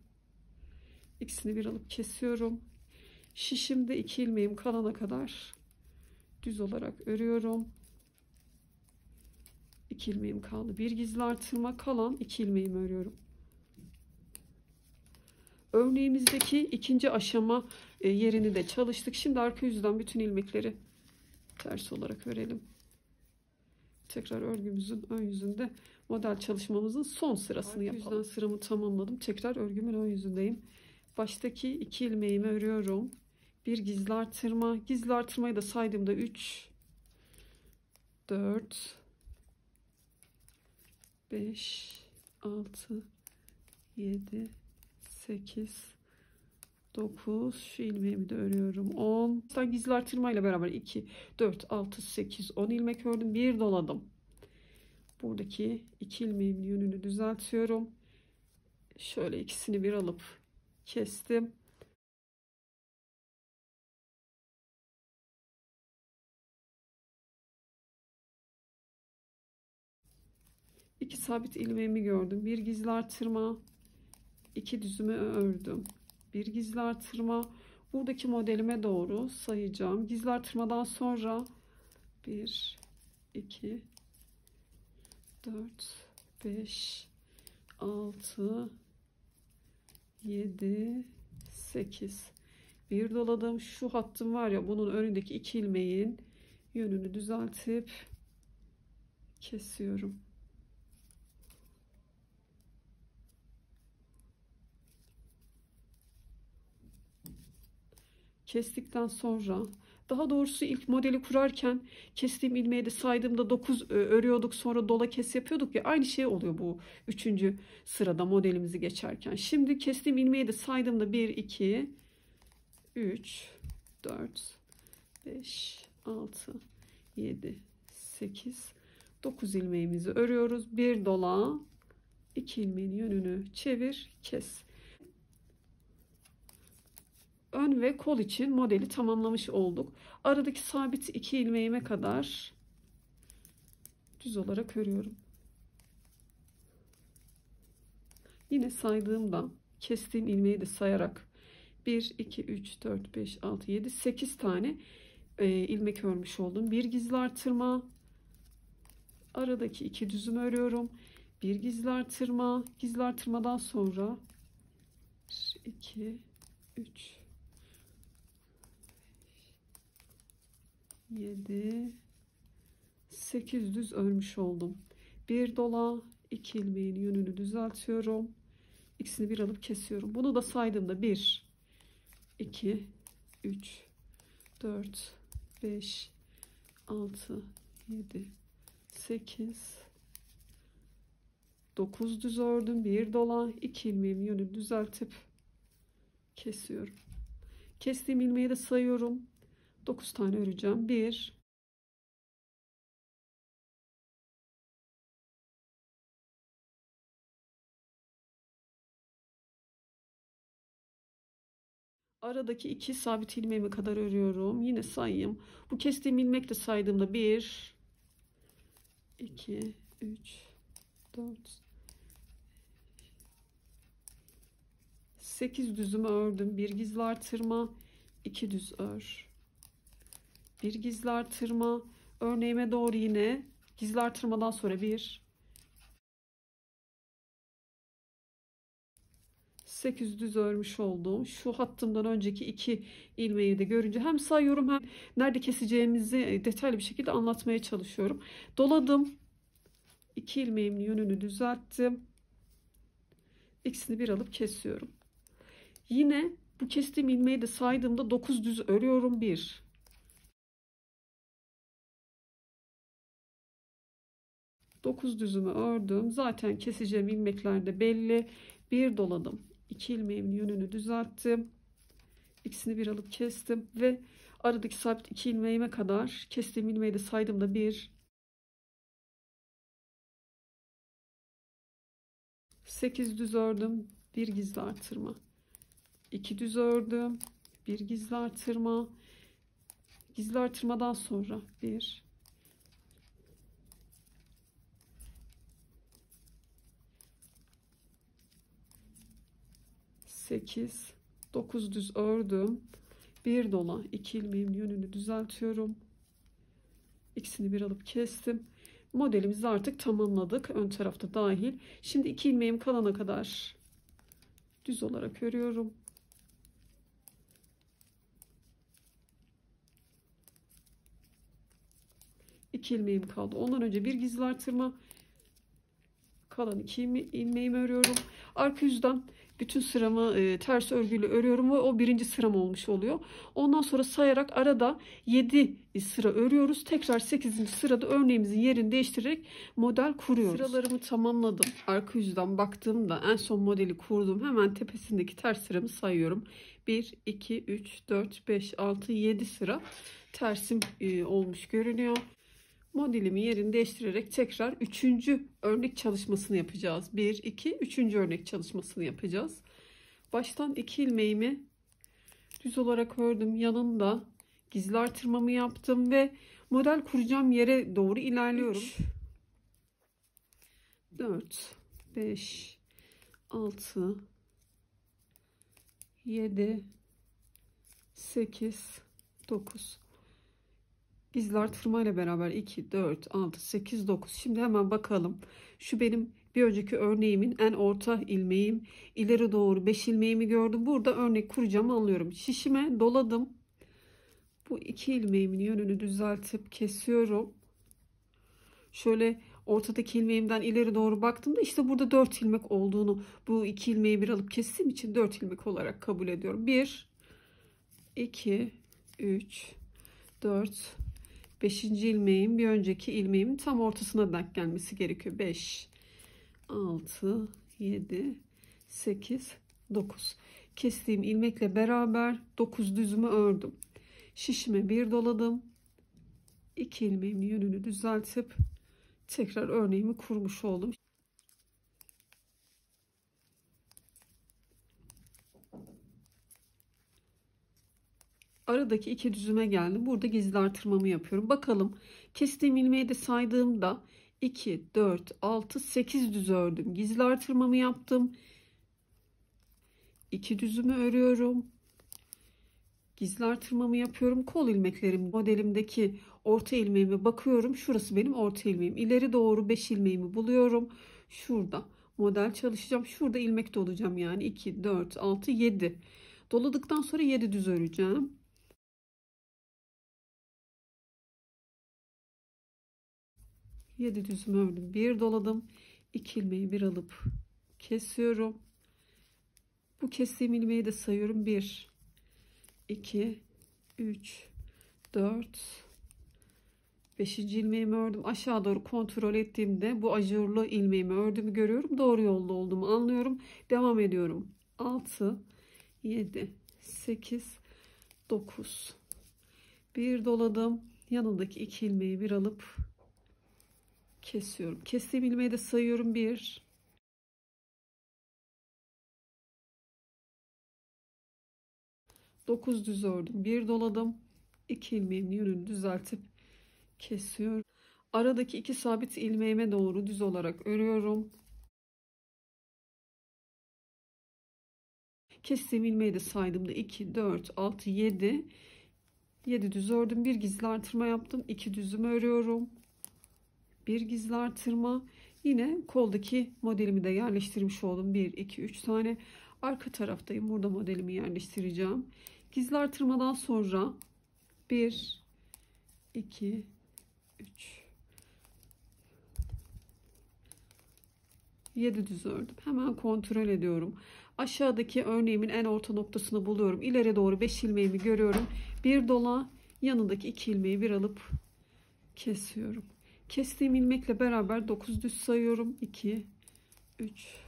İkisini bir alıp kesiyorum. Şişimde 2 ilmeğim kalana kadar düz olarak örüyorum. 2 ilmeğim kaldı. Bir gizli artırma, kalan 2 ilmeğimi örüyorum. Örneğimizdeki ikinci aşama yerini de çalıştık. Şimdi arka yüzden bütün ilmekleri ters olarak örelim. Tekrar örgümüzün ön yüzünde model çalışmamızın son sırasını yapalım. Arka yüzden sıramı tamamladım. Tekrar örgümün ön yüzündeyim. Baştaki 2 ilmeğimi örüyorum. Bir gizli artırma. Gizli artırmayı da saydığımda 3 4 5 6 7 8 9 şu ilmeğimi de örüyorum. 10. Gizli artırmayla beraber 2 4 6 8 10 ilmek ördüm. Bir doladım. Buradaki 2 ilmeğimin yönünü düzeltiyorum. Şöyle ikisini bir alıp kestim. İki sabit ilmeğimi gördüm. Bir gizli artırma, 2 düzümü ördüm. Bir gizli artırma. Buradaki modelime doğru sayacağım. Gizli artırmadan sonra 1 2 4 5 6 7 8 bir doladım. Şu hattım var ya, bunun önündeki 2 ilmeğin yönünü düzeltip kesiyorum. Kestikten sonra, daha doğrusu ilk modeli kurarken kestiğim ilmeği de saydığımda 9 örüyorduk, sonra dola kes yapıyorduk ya, aynı şey oluyor bu 3. sırada modelimizi geçerken. Şimdi kestiğim ilmeği de saydığımda 1 2 3 4 5 6 7 8 9 ilmeğimizi örüyoruz. Bir dola, 2 ilmeğin yönünü çevir, kes. Ön ve kol için modeli tamamlamış olduk. Aradaki sabit 2 ilmeğime kadar düz olarak örüyorum. Yine saydığımda kestiğim ilmeği de sayarak 1, 2, 3, 4, 5, 6, 7, 8 tane ilmek örmüş oldum. Bir gizli artırma, aradaki 2 düzümü örüyorum. Bir gizli artırma, gizli artırmadan sonra 1, 2, 3, 7, 8 düz örmüş oldum. Bir dola, 2 ilmeğin yönünü düzeltiyorum. İkisini bir alıp kesiyorum. Bunu da saydığımda 1, 2, 3, 4, 5, 6, 7, 8, 9 düz ördüm. Bir dola, 2 ilmeğin yönünü düzeltip kesiyorum. Kestiğim ilmeği de sayıyorum. 9 tane öreceğim. 1, aradaki 2 sabit ilmeğime kadar örüyorum. Yine sayayım. Bu kestiğim ilmekle saydığımda 1, 2, 3, 4, 8 düzümü ördüm. Bir gizli artırma, 2 düz ör. Bir gizli artırma, örneğime doğru yine gizli artırmadan sonra 1, 8 düz örmüş oldum. Şu hattımdan önceki 2 ilmeği de görünce hem sayıyorum hem nerede keseceğimizi detaylı bir şekilde anlatmaya çalışıyorum. Doladım. 2 ilmeğimin yönünü düzelttim. İkisini bir alıp kesiyorum. Yine bu kestiğim ilmeği de saydığımda 9 düz örüyorum. 1, 9 düzümü ördüm. Zaten keseceğim ilmekler de belli. Bir doladım. 2 ilmeğimin yönünü düzelttim. İkisini bir alıp kestim ve aradaki sabit 2 ilmeğime kadar kestiğim ilmeği de saydığımda 1, 8 düz ördüm. Bir gizli artırma. 2 düz ördüm. Bir gizli artırma. Gizli artırmadan sonra 1, 8, 9 düz ördüm. Bir dola, 2 ilmeğin yönünü düzeltiyorum. İkisini bir alıp kestim. Modelimizi artık tamamladık. Ön tarafta dahil. Şimdi 2 ilmeğim kalana kadar düz olarak örüyorum. İki ilmeğim kaldı. Ondan önce bir gizli artırma, kalan 2 ilmeğimi örüyorum. Arka yüzden bütün sıramı ters örgüyle örüyorum ve o birinci sıram olmuş oluyor. Ondan sonra sayarak arada 7 sıra örüyoruz. Tekrar 8. sırada örneğimizin yerini değiştirerek model kuruyoruz. Sıralarımı tamamladım. Arka yüzden baktığımda en son modeli kurdum. Hemen tepesindeki ters sıramı sayıyorum. 1, 2, 3, 4, 5, 6, 7 sıra tersim olmuş görünüyor. Modelimi yerini değiştirerek tekrar 3. örnek çalışmasını yapacağız. 1, 2, 3. örnek çalışmasını yapacağız. Baştan 2 ilmeğimi düz olarak ördüm. Yanında gizli artırmamı yaptım ve model kuracağım yere doğru ilerliyorum. 3, 4, 5, 6, 7, 8, 9. Gizli artırma ile beraber 2, 4, 6, 8, 9. Şimdi hemen bakalım. Şu benim bir önceki örneğimin en orta ilmeğim. İleri doğru 5 ilmeğimi gördüm. Burada örnek kuracağım anlıyorum. Şişime doladım. Bu 2 ilmeğimin yönünü düzeltip kesiyorum. Şöyle ortadaki ilmeğimden ileri doğru baktığımda işte burada 4 ilmek olduğunu, bu 2 ilmeği bir alıp kestiğim için 4 ilmek olarak kabul ediyorum. 1, 2, 3, 4, 5. ilmeğin bir önceki ilmeğimin tam ortasına denk gelmesi gerekiyor. 5, 6, 7, 8, 9. Kestiğim ilmekle beraber 9 düzümü ördüm. Şişime bir doladım. 2 ilmeğimin yönünü düzeltip tekrar örneğimi kurmuş oldum. Aradaki 2 düzüme geldim. Burada gizli artırmamı yapıyorum. Bakalım kestiğim ilmeği de saydığımda 2, 4, 6, 8 düz ördüm. Gizli artırmamı yaptım. 2 düzümü örüyorum. Gizli artırmamı yapıyorum. Kol ilmeklerim modelimdeki orta ilmeğime bakıyorum. Şurası benim orta ilmeğim. İleri doğru 5 ilmeğimi buluyorum. Şurada model çalışacağım. Şurada ilmek dolacağım yani 2, 4, 6, 7. Doladıktan sonra 7 düz öreceğim. Yedi düzümü ördüm. Bir doladım. 2 ilmeği bir alıp kesiyorum. Bu kestiğim ilmeği de sayıyorum. 1, 2, 3, 4, 5. ilmeğimi ördüm. Aşağı doğru kontrol ettiğimde bu ajurlu ilmeğimi ördüğümü görüyorum. Doğru yolda olduğumu anlıyorum. Devam ediyorum. 6, 7, 8, 9. Bir doladım. Yanındaki 2 ilmeği bir alıp kesiyorum. Kestiğim ilmeği de sayıyorum. 1, 9 düz ördüm. Bir doladım. 2 ilmeğimin yönünü düzeltip kesiyorum. Aradaki 2 sabit ilmeğime doğru düz olarak örüyorum. Kestiğim ilmeği de saydığımda 2, 4, 6, 7. 7 düz ördüm. Bir gizli artırma yaptım. 2 düzümü örüyorum. Bir gizli artırma. Yine koldaki modelimi de yerleştirmiş oldum. 1, 2, 3 tane. Arka taraftayım. Burada modelimi yerleştireceğim. Gizli artırmadan sonra 1, 2, 3, 7 düz ördüm. Hemen kontrol ediyorum. Aşağıdaki örneğimin en orta noktasını buluyorum. İleri doğru 5 ilmeğimi görüyorum. Bir dola, yanındaki 2 ilmeği bir alıp kesiyorum. Kestiğim ilmekle beraber 9 düz sayıyorum. 2, 3,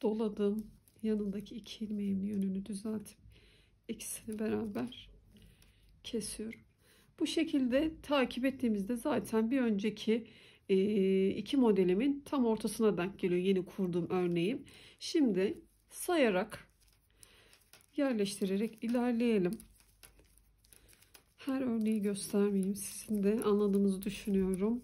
doladım. Yanındaki 2 ilmeğimin yönünü düzeltip ikisini beraber kesiyorum. Bu şekilde takip ettiğimizde zaten bir önceki iki modelimin tam ortasına denk geliyor yeni kurduğum örneğim. Şimdi sayarak yerleştirerek ilerleyelim. Her örneği göstermeyeyim. Sizin de anladığınızı düşünüyorum.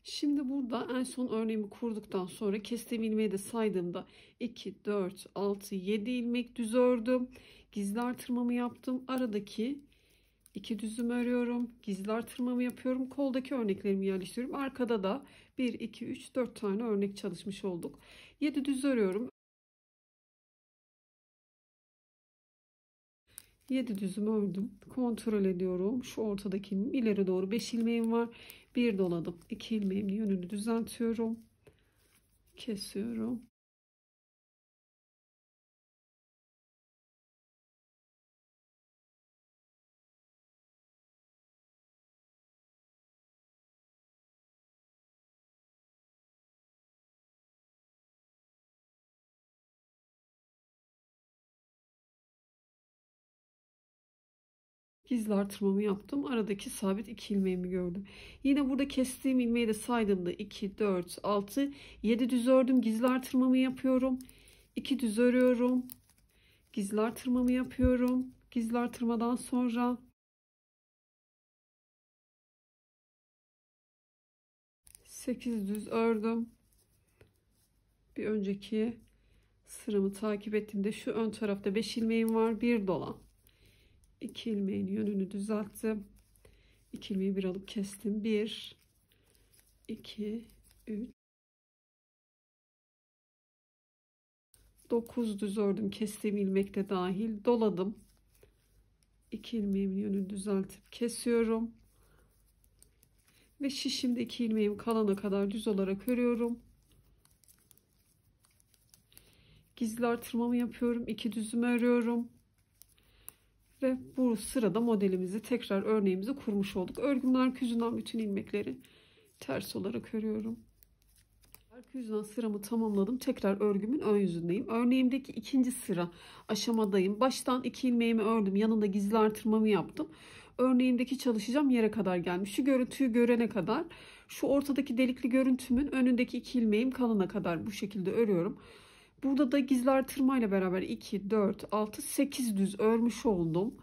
Şimdi burada en son örneğimi kurduktan sonra kestiğim ilmeği de saydığımda 2, 4, 6, 7 ilmek düz ördüm. Gizli artırmamı yaptım. Aradaki 2 düzümü örüyorum. Gizli artırmamı yapıyorum. Koldaki örneklerimi yerleştiriyorum. Arkada da 1, 2, 3, 4 tane örnek çalışmış olduk. 7 düz örüyorum. 7 düzümü ördüm. Kontrol ediyorum. Şu ortadaki ileri doğru 5 ilmeğim var. Bir doladım. 2 ilmeğimin yönünü düzeltiyorum. Kesiyorum. Gizli artırmamı yaptım. Aradaki sabit 2 ilmeğimi gördüm. Yine burada kestiğim ilmeği de saydığımda 2, 4, 6, 7 düz ördüm. Gizli artırmamı yapıyorum. 2 düz örüyorum. Gizli artırmamı yapıyorum. Gizli artırmadan sonra 8 düz ördüm. Bir önceki sıramı takip ettiğimde şu ön tarafta 5 ilmeğim var. Bir dolan. 2 ilmeğin yönünü düzelttim. 2 ilmeği bir alıp kestim. 1, 2, 3, 9 düz ördüm. Kestiğim ilmek de dahil. Doladım. 2 ilmeğimin yönünü düzeltip kesiyorum. Ve şişimde 2 ilmeğim kalana kadar düz olarak örüyorum. Gizli artırmamı yapıyorum. 2 düzümü örüyorum. Ve bu sırada modelimizi tekrar örneğimizi kurmuş olduk. Örgümün arka yüzünden bütün ilmekleri ters olarak örüyorum. Arka yüzden sıramı tamamladım. Tekrar örgümün ön yüzündeyim. Örneğimdeki ikinci sıra aşamadayım. Baştan 2 ilmeğimi ördüm. Yanında gizli artırmamı yaptım. Örneğimdeki çalışacağım yere kadar gelmiş. Şu görüntüyü görene kadar, şu ortadaki delikli görüntümün önündeki 2 ilmeğim kalana kadar bu şekilde örüyorum. Burada da gizli artırma ile beraber 2, 4, 6, 8 düz örmüş oldum.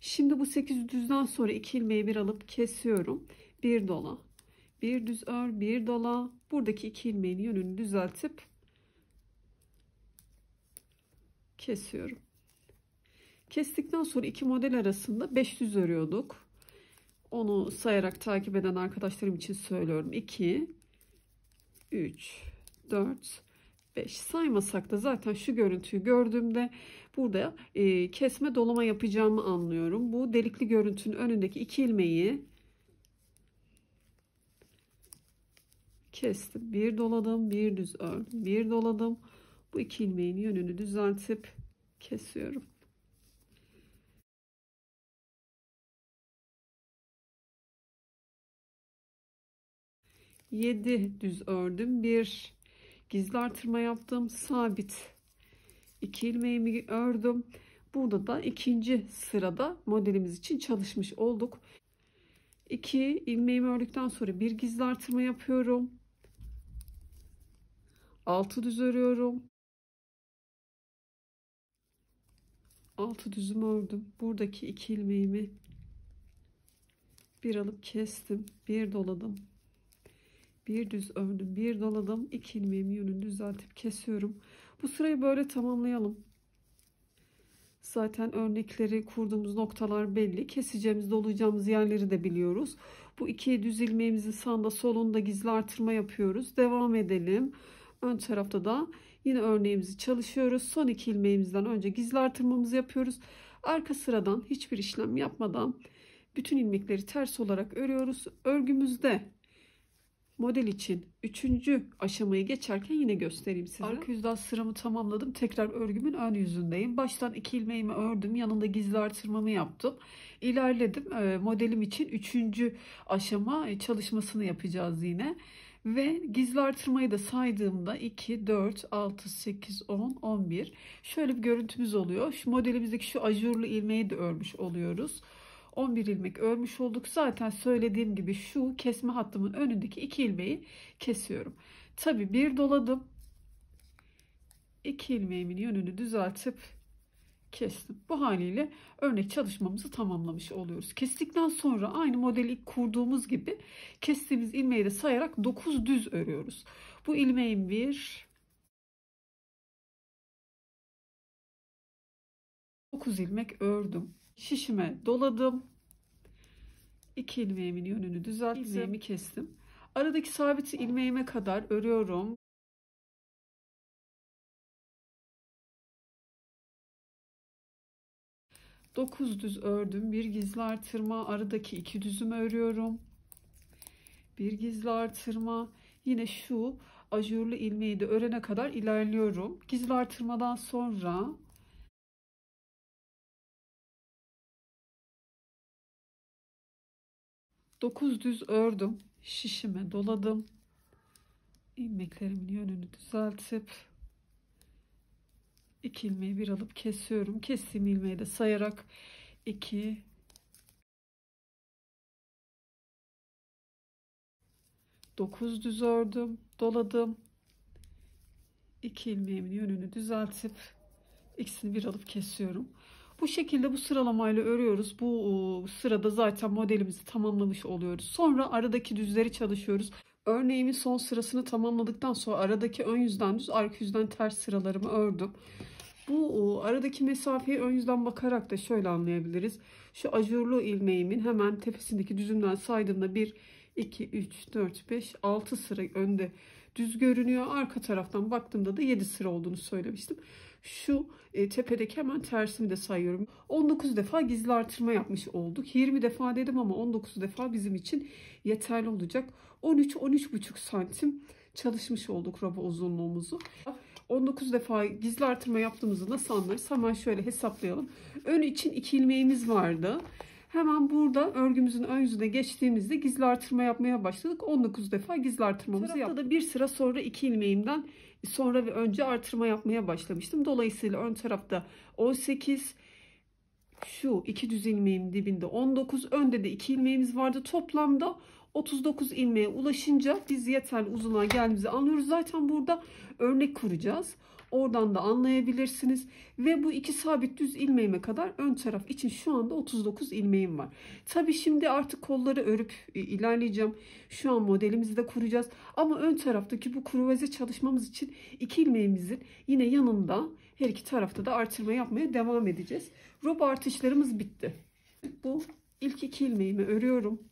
Şimdi bu 8 düzden sonra 2 ilmeği bir alıp kesiyorum. Bir dola. Bir düz ör, bir dola. Buradaki 2 ilmeğin yönünü düzeltip kesiyorum. Kestikten sonra 2 model arasında 5 düz örüyorduk. Onu sayarak takip eden arkadaşlarım için söylüyorum. 2, 3, 4, 5. Saymasak da zaten şu görüntüyü gördüğümde burada kesme dolama yapacağımı anlıyorum. Bu delikli görüntünün önündeki 2 ilmeği kestim. Bir doladım, bir düz ördüm, bir doladım. Bu 2 ilmeğin yönünü düzeltip kesiyorum. Yedi düz ördüm. Bir gizli artırma yaptım. Sabit 2 ilmeğimi ördüm. Burada da ikinci sırada modelimiz için çalışmış olduk. 2 ilmeğimi ördükten sonra bir gizli artırma yapıyorum. 6 düz örüyorum. 6 düzümü ördüm. Buradaki 2 ilmeğimi bir alıp kestim. Bir doladım. Bir düz ördüm. Bir doladım. 2 ilmeğimi yönünü düzeltip kesiyorum. Bu sırayı böyle tamamlayalım. Zaten örnekleri kurduğumuz noktalar belli. Keseceğimiz, dolayacağımız yerleri de biliyoruz. Bu 2 düz ilmeğimizin sağında solunda gizli artırma yapıyoruz. Devam edelim. Ön tarafta da yine örneğimizi çalışıyoruz. Son 2 ilmeğimizden önce gizli artırmamızı yapıyoruz. Arka sıradan hiçbir işlem yapmadan bütün ilmekleri ters olarak örüyoruz. Örgümüzde model için 3. aşamayı geçerken yine göstereyim size. Arka yüzden sıramı tamamladım. Tekrar örgümün ön yüzündeyim. Baştan 2 ilmeğimi ördüm. Yanında gizli artırmamı yaptım. İlerledim. Modelim için 3. aşama çalışmasını yapacağız yine. Ve gizli artırmayı da saydığımda 2, 4, 6, 8, 10, 11. Şöyle bir görüntümüz oluyor. Şu modelimizdeki şu ajurlu ilmeği de örmüş oluyoruz. 11 ilmek örmüş olduk. Zaten söylediğim gibi şu kesme hattımın önündeki 2 ilmeği kesiyorum. Tabi bir doladım. 2 ilmeğimin yönünü düzeltip kestim. Bu haliyle örnek çalışmamızı tamamlamış oluyoruz. Kestikten sonra aynı modeli ilk kurduğumuz gibi kestiğimiz ilmeği de sayarak 9 düz örüyoruz. Bu ilmeğin 9 ilmek ördüm. Şişime doladım. 2 ilmeğimin yönünü düzelttim. İlmeğimi kestim. Aradaki sabit ilmeğime kadar örüyorum. Dokuz düz ördüm. Bir gizli artırma. Aradaki 2 düzümü örüyorum. Bir gizli artırma. Yine şu ajurlu ilmeği de örene kadar ilerliyorum. Gizli artırmadan sonra 9 düz ördüm. Şişime doladım. İlmeklerimin yönünü düzeltip 2 ilmeği bir alıp kesiyorum. Kestiğim ilmeği de sayarak 2, 9 düz ördüm, doladım. 2 ilmeğimin yönünü düzeltip ikisini bir alıp kesiyorum. Bu şekilde bu sıralamayla örüyoruz. Bu sırada zaten modelimizi tamamlamış oluyoruz. Sonra aradaki düzleri çalışıyoruz. Örneğimin son sırasını tamamladıktan sonra aradaki ön yüzden düz, arka yüzden ters sıralarımı ördüm. Bu aradaki mesafeyi ön yüzden bakarak da şöyle anlayabiliriz. Şu ajurlu ilmeğimin hemen tepesindeki düzümden saydığımda 1, 2, 3, 4, 5, 6 sıra önde düz görünüyor. Arka taraftan baktığımda da 7 sıra olduğunu söylemiştim. Şu tepedeki hemen tersimi de sayıyorum. 19 defa gizli artırma yapmış olduk. 20 defa dedim ama 19 defa bizim için yeterli olacak. 13-13,5 santim çalışmış olduk robo uzunluğumuzu. 19 defa gizli artırma yaptığımızı nasıl anlarız? Hemen şöyle hesaplayalım. Ön için 2 ilmeğimiz vardı. Hemen burada örgümüzün ön yüzüne geçtiğimizde gizli artırma yapmaya başladık. 19 defa gizli artırmamızı yaptık. Da bir sıra sonra 2 ilmeğimden sonra ve önce artırma yapmaya başlamıştım. Dolayısıyla ön tarafta 18, şu 2 düz ilmeğin dibinde 19, önde de 2 ilmeğimiz vardı. Toplamda 39 ilmeğe ulaşınca biz yeterli uzunluğa geldiğimizi anlıyoruz. Zaten burada örnek kuracağız. Oradan da anlayabilirsiniz. Ve bu 2 sabit düz ilmeğime kadar ön taraf için şu anda 39 ilmeğim var. Tabi şimdi artık kolları örüp ilerleyeceğim. Şu an modelimizi de kuracağız. Ama ön taraftaki bu kruvaze çalışmamız için 2 ilmeğimizin yine yanında her iki tarafta da artırma yapmaya devam edeceğiz. Rob artışlarımız bitti. Bu ilk 2 ilmeğimi örüyorum.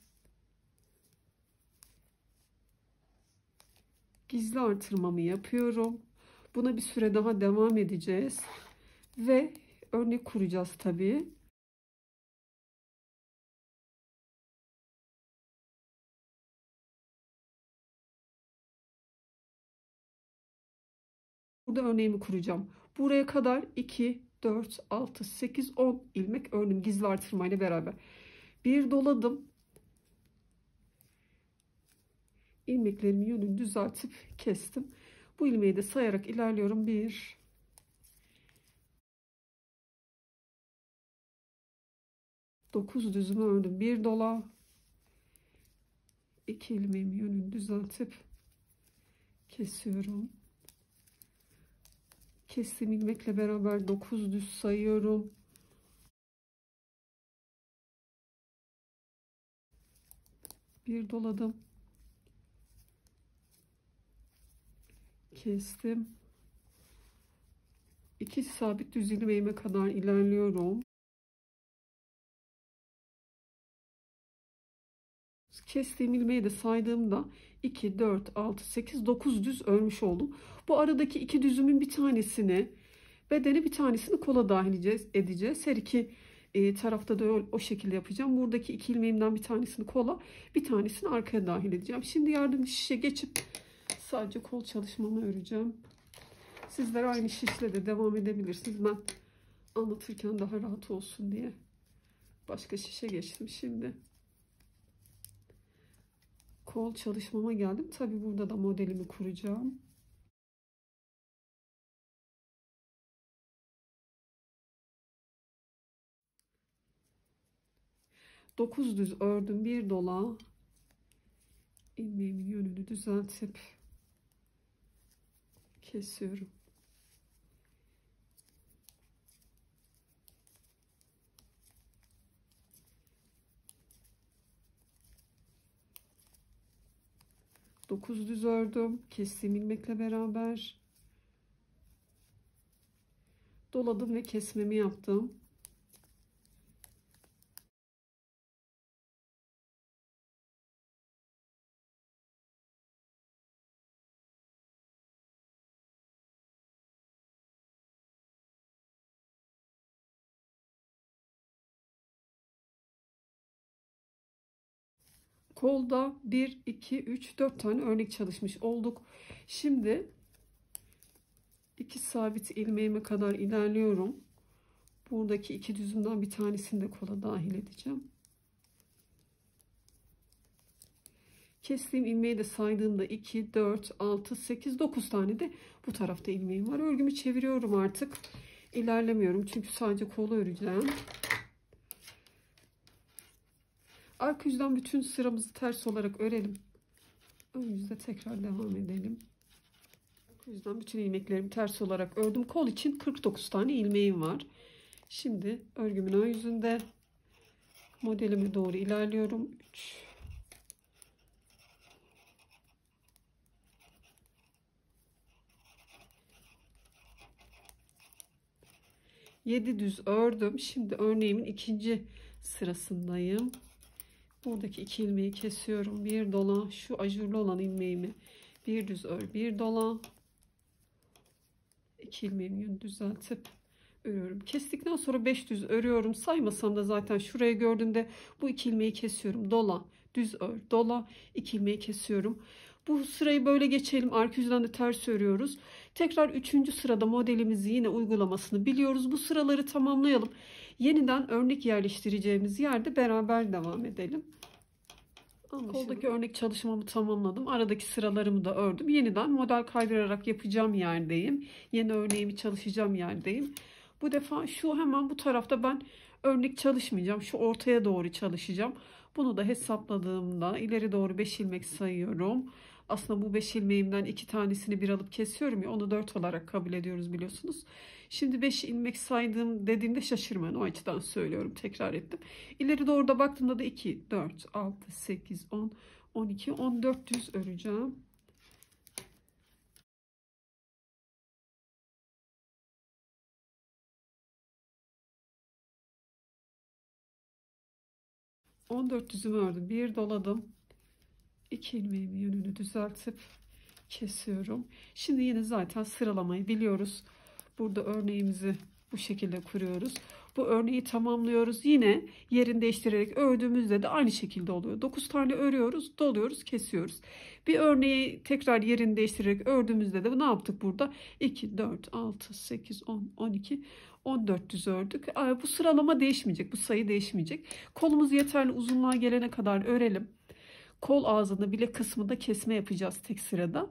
Gizli artırmamı yapıyorum. Buna bir süre daha devam edeceğiz. Ve örnek kuracağız tabii. Burada örneğimi kuracağım. Buraya kadar 2, 4, 6, 8, 10 ilmek ördüm gizli artırmayla beraber. Bir doladım. İlmeklerimin yönünü düzeltip kestim. Bu ilmeği de sayarak ilerliyorum. 1, 9 düzümü ördüm. Bir dola. 2 ilmeğimin yönünü düzeltip kesiyorum. Kestiğim ilmekle beraber 9 düz sayıyorum. Bir doladım. Kestim. 2 sabit düz ilmeğime kadar ilerliyorum. Kestiğim ilmeği de saydığımda 2, 4, 6, 8, 9 düz örmüş oldum. Bu aradaki 2 düzümün bir tanesini bedene, bir tanesini kola dahil edeceğiz. Her iki tarafta da o şekilde yapacağım. Buradaki 2 ilmeğimden bir tanesini kola, bir tanesini arkaya dahil edeceğim. Şimdi yardımcı şişe geçip sadece kol çalışmamı öreceğim. Sizler aynı şişle de devam edebilirsiniz. Ben anlatırken daha rahat olsun diye başka şişe geçtim şimdi. Kol çalışmama geldim. Tabi burada da modelimi kuracağım. Dokuz düz ördüm. Bir dola. İlmeğimin yönünü düzeltip kesiyorum. Dokuz düz ördüm. Kestiğim ilmekle beraber doladım ve kesmemi yaptım. Kolda 1, 2, 3, 4 tane örnek çalışmış olduk. Şimdi 2 sabit ilmeğime kadar ilerliyorum. Buradaki 2 düzümden bir tanesini de kola dahil edeceğim. Kestiğim ilmeği de saydığımda 2, 4, 6, 8, 9 tane de bu tarafta ilmeğim var. Örgümü çeviriyorum artık. İlerlemiyorum çünkü sadece kolu öreceğim. Arka yüzden bütün sıramızı ters olarak örelim. Ön yüzde tekrar devam edelim. Arka yüzden bütün ilmeklerimi ters olarak ördüm. Kol için 49 tane ilmeğim var. Şimdi örgümün ön yüzünde modelime doğru ilerliyorum. 3, 7 düz ördüm. Şimdi örneğimin ikinci sırasındayım. Buradaki 2 ilmeği kesiyorum. Bir dola, şu ajurlu olan ilmeğimi bir düz ör, bir dola. 2 ilmeğimi yönü düzeltip örüyorum. Kestikten sonra 5 düz örüyorum. Saymasam da zaten şuraya gördüğümde bu 2 ilmeği kesiyorum. Dola, düz ör, dola, 2 ilmeği kesiyorum. Bu sırayı böyle geçelim. Arka yüzden de ters örüyoruz. Tekrar 3. sırada modelimizi yine uygulamasını biliyoruz. Bu sıraları tamamlayalım. Yeniden örnek yerleştireceğimiz yerde beraber devam edelim. Koldaki örnek çalışmamı tamamladım. Aradaki sıralarımı da ördüm. Yeniden model kaydırarak yapacağım yerdeyim. Yeni örneğimi çalışacağım yerdeyim. Bu defa hemen bu tarafta ben örnek çalışmayacağım. Şu ortaya doğru çalışacağım. Bunu da hesapladığımda ileri doğru 5 ilmek sayıyorum. Aslında bu 5 ilmeğimden 2 tanesini bir alıp kesiyorum ya, onu 4 olarak kabul ediyoruz biliyorsunuz. Şimdi 5 ilmek saydım dediğimde şaşırmayın, o açıdan söylüyorum, tekrar ettim. İleri doğru da baktığımda da 2, 4, 6, 8, 10, 12, 14 düz öreceğim. Düzümü ördüm. Bir doladım. 2 ilmeğimin yönünü düzeltip kesiyorum. Şimdi yine zaten sıralamayı biliyoruz. Burada örneğimizi bu şekilde kuruyoruz. Bu örneği tamamlıyoruz. Yine yerini değiştirerek ördüğümüzde de aynı şekilde oluyor. 9 tane örüyoruz, doluyoruz, kesiyoruz. Bir örneği tekrar yerini değiştirerek ördüğümüzde de ne yaptık burada? 2, 4, 6, 8, 10, 12, 14 düz ördük. Bu sıralama değişmeyecek. Bu sayı değişmeyecek. Kolumuz yeterli uzunluğa gelene kadar örelim. Kol ağzında bilek kısmında kesme yapacağız tek sırada.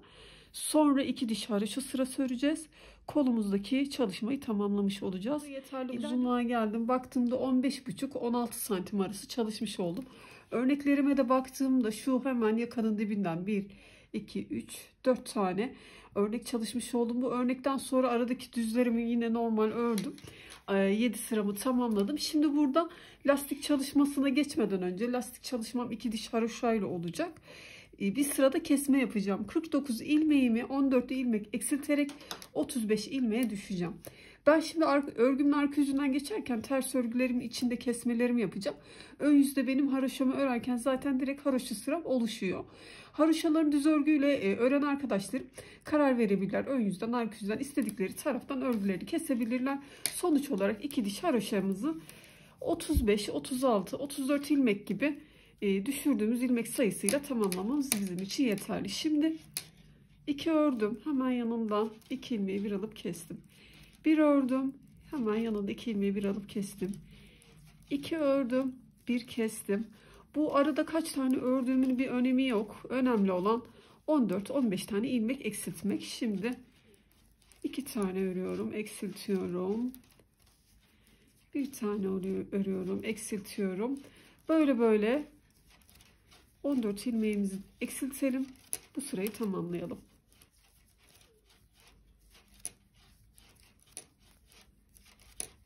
Sonra 2 diş haroşa sırası öreceğiz. Kolumuzdaki çalışmayı tamamlamış olacağız. Yeterli uzunluğa geldim. Baktığımda 15,5-16 santim arası çalışmış oldum. Örneklerime de baktığımda şu hemen yakanın dibinden 1, 2, 3, 4 tane örnek çalışmış oldum. Bu örnekten sonra aradaki düzlerimi yine normal ördüm. 7 sıramı tamamladım. Şimdi burada lastik çalışmasına geçmeden önce lastik çalışmam 2 diş haroşa ile olacak. Bir sırada kesme yapacağım. 49 ilmeğimi 14 ilmek eksilterek 35 ilmeğe düşeceğim. Ben şimdi örgümün arka yüzünden geçerken ters örgülerimin içinde kesmelerimi yapacağım. Ön yüzde benim haroşamı örerken zaten direkt haroşa sıram oluşuyor. Haroşaların düz örgüyle ören arkadaşlarım karar verebilirler. Ön yüzden arka yüzden istedikleri taraftan örgüleri kesebilirler. Sonuç olarak 2 diş haroşamızı 35, 36, 34 ilmek gibi düşürdüğümüz ilmek sayısıyla tamamlamamız bizim için yeterli. Şimdi 2 ördüm. Hemen yanında 2 ilmeği bir alıp kestim. 1 ördüm. Hemen yanında 2 ilmeği bir alıp kestim. 2 ördüm. 1 kestim. Bu arada kaç tane ördüğümün bir önemi yok. Önemli olan 14-15 tane ilmek eksiltmek. Şimdi 2 tane örüyorum. Eksiltiyorum. Bir tane örüyorum. Eksiltiyorum. Böyle böyle 14 ilmeğimizi eksiltelim. Bu sırayı tamamlayalım.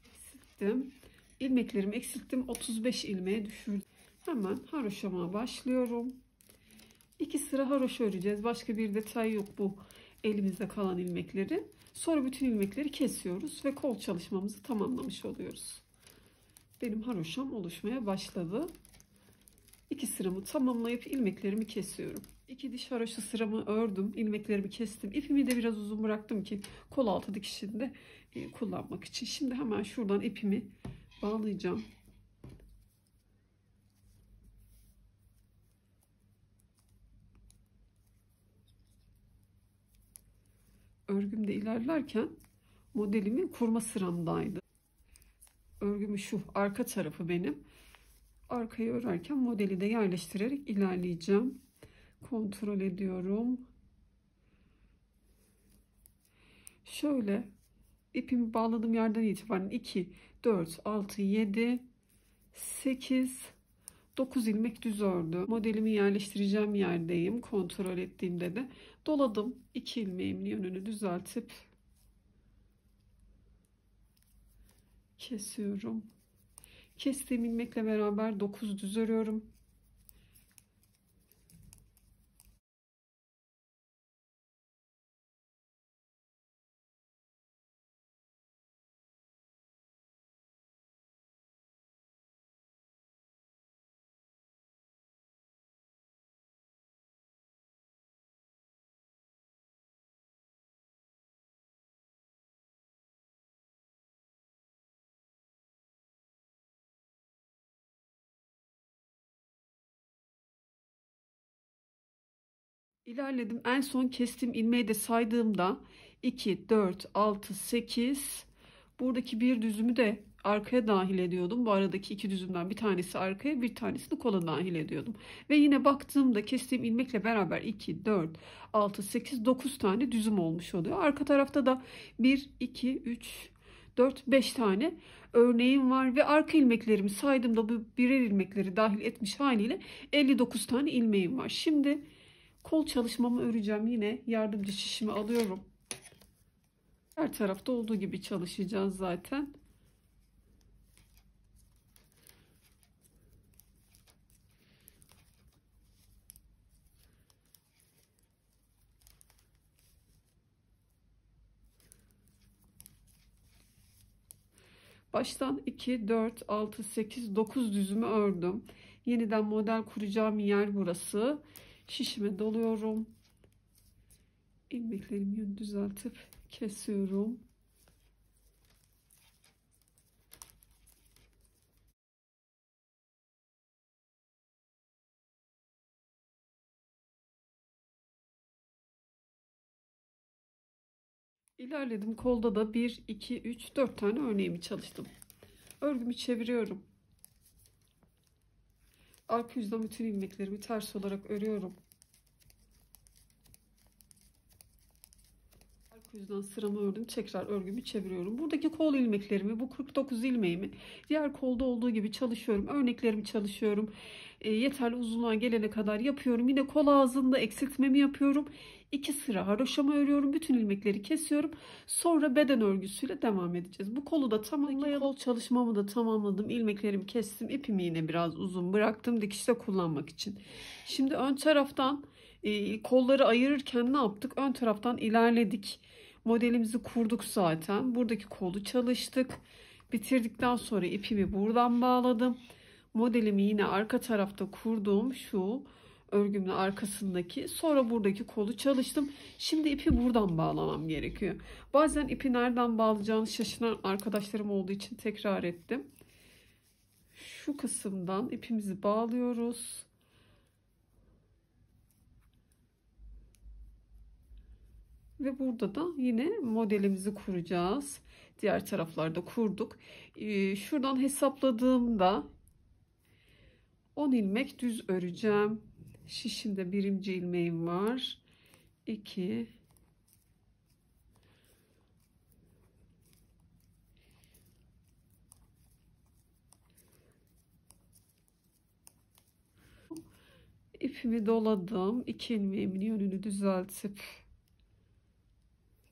Eksilttim. İlmeklerimi eksilttim. 35 ilmeğe düşürdüm. Hemen haroşama başlıyorum. 2 sıra haroşa öreceğiz. Başka bir detay yok bu elimizde kalan ilmekleri. Sonra bütün ilmekleri kesiyoruz ve kol çalışmamızı tamamlamış oluyoruz. Benim haroşam oluşmaya başladı. 2 sıramı tamamlayıp ilmeklerimi kesiyorum. 2 diş haroşa sıramı ördüm. İlmeklerimi kestim. İpimi de biraz uzun bıraktım ki kol altı dikişinde kullanmak için. Şimdi hemen şuradan ipimi bağlayacağım. Örgümde ilerlerken modelimin kurma sıramdaydı. Örgümün şu arka tarafı benim. Arkayı örerken modeli de yerleştirerek ilerleyeceğim. Kontrol ediyorum. Şöyle ipimi bağladığım yerden itibaren 2, 4, 6, 7, 8, 9 ilmek düz ördüm. Modelimi yerleştireceğim yerdeyim. Kontrol ettiğimde de doladım. 2 ilmeğimin yönünü düzeltip kesiyorum. Kestiğim ilmekle beraber 9 düz örüyorum. İlerledim. En son kestiğim ilmeği de saydığımda 2, 4, 6, 8, buradaki bir düzümü de arkaya dahil ediyordum. Bu aradaki 2 düzümden bir tanesi arkaya, bir tanesini kola dahil ediyordum. Ve yine baktığımda kestiğim ilmekle beraber 2, 4, 6, 8, 9 tane düzüm olmuş oluyor. Arka tarafta da 1, 2, 3, 4, 5 tane örneğim var ve arka ilmeklerimi saydığımda bu birer ilmekleri dahil etmiş haliyle 59 tane ilmeğim var. Şimdi kol çalışmamı öreceğim. Yine yardımcı şişimi alıyorum. Her tarafta olduğu gibi çalışacağız zaten. Baştan 2, 4, 6, 8, 9 düzümü ördüm. Yeniden model kuracağım yer burası. Şişime doluyorum. İlmeklerimin yönünü düzeltip kesiyorum. İlerledim. Kolda da 1, 2, 3, 4 tane örneğimi çalıştım. Örgümü çeviriyorum. Arka yüzden bütün ilmeklerimi ters olarak örüyorum. Arka yüzden sıramı ördüm. Tekrar örgümü çeviriyorum. Buradaki kol ilmeklerimi, bu 49 ilmeğimi diğer kolda olduğu gibi çalışıyorum. Örneklerimi çalışıyorum. Yeterli uzunluğa gelene kadar yapıyorum. Yine kol ağzında eksiltmemi yapıyorum. 2 sıra haroşamı örüyorum. Bütün ilmekleri kesiyorum. Sonra beden örgüsüyle devam edeceğiz. Bu kolu da tamamlayalım. Kol çalışmamı da tamamladım. İlmeklerimi kestim. İpimi yine biraz uzun bıraktım. Dikişte kullanmak için. Şimdi ön taraftan kolları ayırırken ne yaptık? Ön taraftan ilerledik. Modelimizi kurduk zaten. Buradaki kolu çalıştık. Bitirdikten sonra ipimi buradan bağladım. Modelimi yine arka tarafta kurduğum şu örgümün arkasındaki, sonra buradaki kolu çalıştım. Şimdi ipi buradan bağlamam gerekiyor. Bazen ipi nereden bağlayacağını şaşıran arkadaşlarım olduğu için tekrar ettim. Şu kısımdan ipimizi bağlıyoruz. Ve burada da yine modelimizi kuracağız. Diğer taraflarda kurduk. Şuradan hesapladığımda 10 ilmek düz öreceğim. Şişimde birinci ilmeğim var. 2, 3, ipimi doladım. 2 ilmeğimin yönünü düzeltip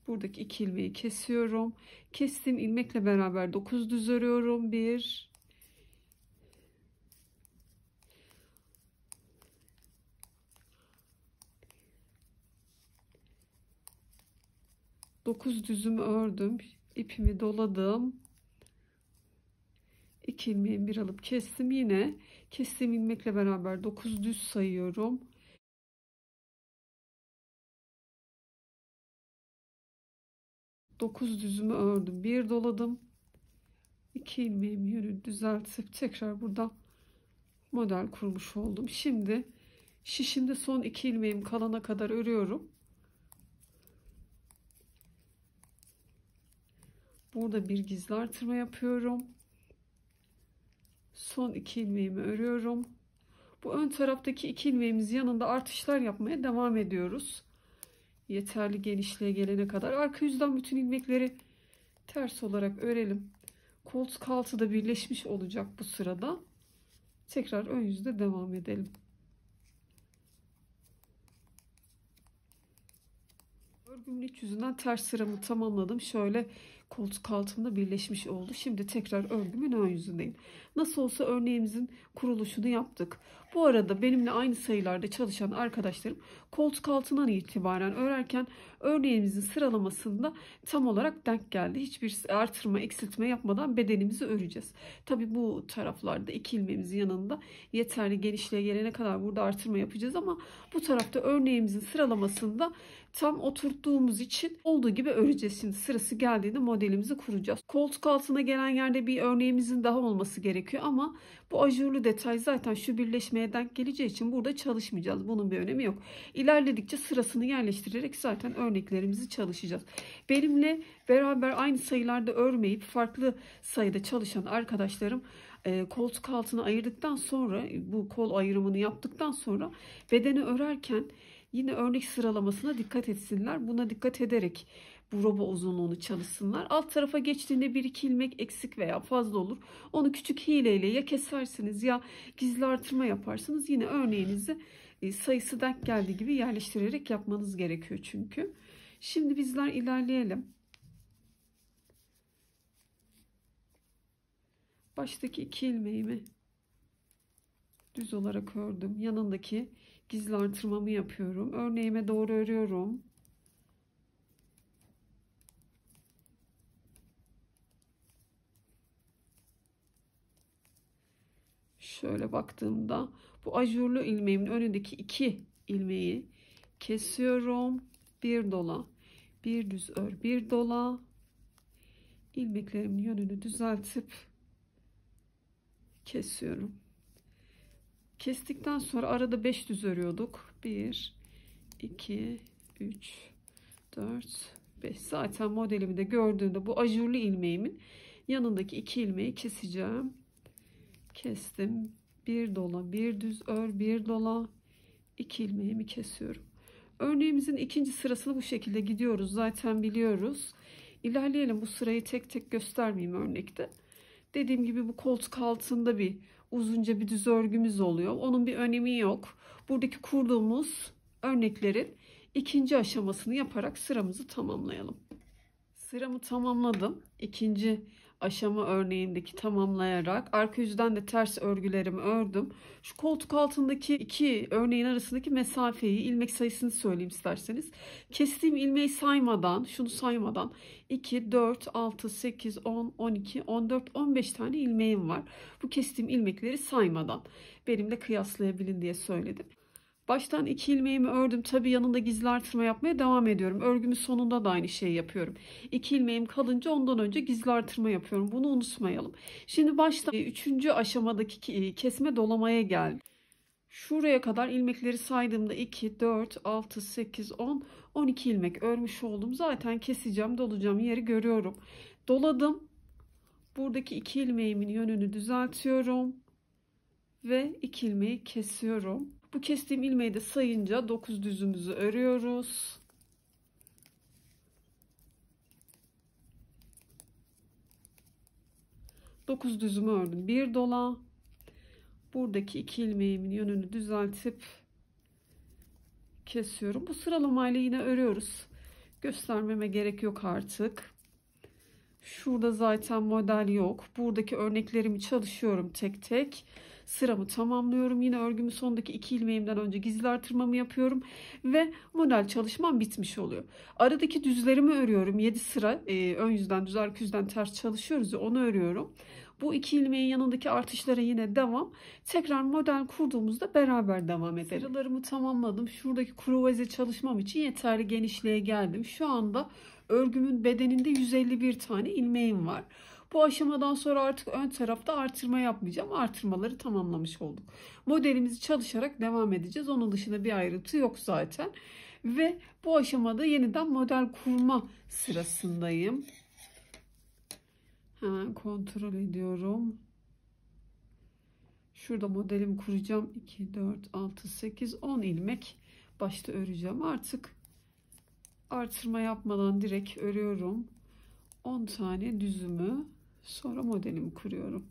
buradaki 2 ilmeği kesiyorum. Kestiğim ilmekle beraber 9 düz örüyorum. 1, 9 düzümü ördüm. İpimi doladım. 2 ilmeğimi bir alıp kestim. Yine kestiğim ilmekle beraber 9 düz sayıyorum. Dokuz düzümü ördüm. Bir doladım. 2 ilmeğimi yönünü düzeltip tekrar burada model kurmuş oldum. Şimdi şişimde son 2 ilmeğim kalana kadar örüyorum. Burada bir gizli artırma yapıyorum. Son 2 ilmeğimi örüyorum. Bu ön taraftaki 2 ilmeğimiz yanında artışlar yapmaya devam ediyoruz. Yeterli genişliğe gelene kadar. Arka yüzden bütün ilmekleri ters olarak örelim. Koltuk altı da birleşmiş olacak bu sırada. Tekrar ön yüzde devam edelim. Örgümün iç yüzünden ters sıramı tamamladım. Şöyle koltuk altında birleşmiş oldu. Şimdi tekrar örgümün ön yüzündeyim. Nasıl olsa örneğimizin kuruluşunu yaptık. Bu arada benimle aynı sayılarda çalışan arkadaşlarım koltuk altından itibaren örerken örneğimizin sıralamasında tam olarak denk geldi. Hiçbir artırma, eksiltme yapmadan bedenimizi öreceğiz. Tabi bu taraflarda 2 ilmeğimizin yanında yeterli genişliğe gelene kadar burada artırma yapacağız ama bu tarafta örneğimizin sıralamasında tam oturttuğumuz için olduğu gibi öreceğiz. Şimdi sırası geldiğinde modelimizi kuracağız. Koltuk altına gelen yerde bir örneğimizin daha olması gerekiyor. gerekiyor ama bu ajurlu detay zaten şu birleşmeye denk geleceği için burada çalışmayacağız. Bunun bir önemi yok. İlerledikçe sırasını yerleştirerek zaten örneklerimizi çalışacağız. Benimle beraber aynı sayılarda örmeyip farklı sayıda çalışan arkadaşlarım koltuk altına ayırdıktan sonra, bu kol ayrımını yaptıktan sonra bedeni örerken yine örnek sıralamasına dikkat etsinler. Buna dikkat ederek bu roba uzunluğunu çalışsınlar. Alt tarafa geçtiğinde 1-2 ilmek eksik veya fazla olur. Onu küçük hileyle ya kesersiniz ya gizli artırma yaparsınız. Yine örneğinizi sayısı denk geldiği gibi yerleştirerek yapmanız gerekiyor çünkü. Şimdi bizler ilerleyelim. Baştaki 2 ilmeğimi düz olarak ördüm. Yanındaki gizli artırmamı yapıyorum. Örneğime doğru örüyorum. Şöyle baktığımda bu ajurlu ilmeğimin önündeki 2 ilmeği kesiyorum. Bir dola, bir düz ör, bir dola. İlmeklerimin yönünü düzeltip kesiyorum. Kestikten sonra arada 5 düz örüyorduk. 1, 2, 3, 4, 5. Zaten modelimi de gördüğünde bu ajurlu ilmeğimin yanındaki 2 ilmeği keseceğim. Kestim. Bir dola, bir düz ör, bir dola, 2 ilmeğimi kesiyorum. Örneğimizin ikinci sırasını bu şekilde gidiyoruz. Zaten biliyoruz. İlerleyelim. Bu sırayı tek tek göstermeyeyim örnekte. Dediğim gibi bu koltuk altında bir uzunca bir düz örgümüz oluyor. Onun bir önemi yok. Buradaki kurduğumuz örneklerin ikinci aşamasını yaparak sıramızı tamamlayalım. Sıramı tamamladım. İkinci aşama örneğindeki tamamlayarak arka yüzden de ters örgülerimi ördüm. Şu koltuk altındaki 2 örneğin arasındaki mesafeyi, ilmek sayısını söyleyeyim isterseniz. Kestiğim ilmeği saymadan, şunu saymadan 2, 4, 6, 8, 10, 12, 14, 15 tane ilmeğim var. Bu kestiğim ilmekleri saymadan. Benimle kıyaslayabilin diye söyledim. Baştan 2 ilmeğimi ördüm. Tabii yanında gizli artırma yapmaya devam ediyorum. Örgümün sonunda da aynı şeyi yapıyorum. 2 ilmeğim kalınca ondan önce gizli artırma yapıyorum. Bunu unutmayalım. Şimdi baştan 3. aşamadaki kesme dolamaya geldim. Şuraya kadar ilmekleri saydığımda 2, 4, 6, 8, 10, 12 ilmek örmüş oldum. Zaten keseceğim, dolacağım yeri görüyorum. Doladım. Buradaki 2 ilmeğimin yönünü düzeltiyorum. Ve 2 ilmeği kesiyorum. Bu kestiğim ilmeği de sayınca 9 düzümüzü örüyoruz. Dokuz düzümü ördüm. Bir dola. Buradaki 2 ilmeğimin yönünü düzeltip kesiyorum. Bu sıralamayla yine örüyoruz. Göstermeme gerek yok artık. Şurada zaten model yok. Buradaki örneklerimi çalışıyorum tek tek. Sıramı tamamlıyorum. Yine örgümün sonundaki 2 ilmeğimden önce gizli artırmamı yapıyorum. Ve model çalışmam bitmiş oluyor. Aradaki düzlerimi örüyorum. 7 sıra ön yüzden düz, arka yüzden ters çalışıyoruz ya, onu örüyorum. Bu 2 ilmeğin yanındaki artışlara yine devam. Tekrar model kurduğumuzda beraber devam edelim. Sıralarımı tamamladım. Şuradaki kruvaze çalışmam için yeterli genişliğe geldim. Şu anda örgümün bedeninde 151 tane ilmeğim var. Bu aşamadan sonra artık ön tarafta artırma yapmayacağım. Artırmaları tamamlamış olduk. Modelimizi çalışarak devam edeceğiz. Onun dışında bir ayrıntı yok zaten. Ve bu aşamada yeniden model kurma sırasındayım. Hemen kontrol ediyorum. Şurada modelimi kuracağım. 2, 4, 6, 8, 10 ilmek başta öreceğim. Artık artırma yapmadan direkt örüyorum. 10 tane düzümü, sonra modelimi kuruyorum.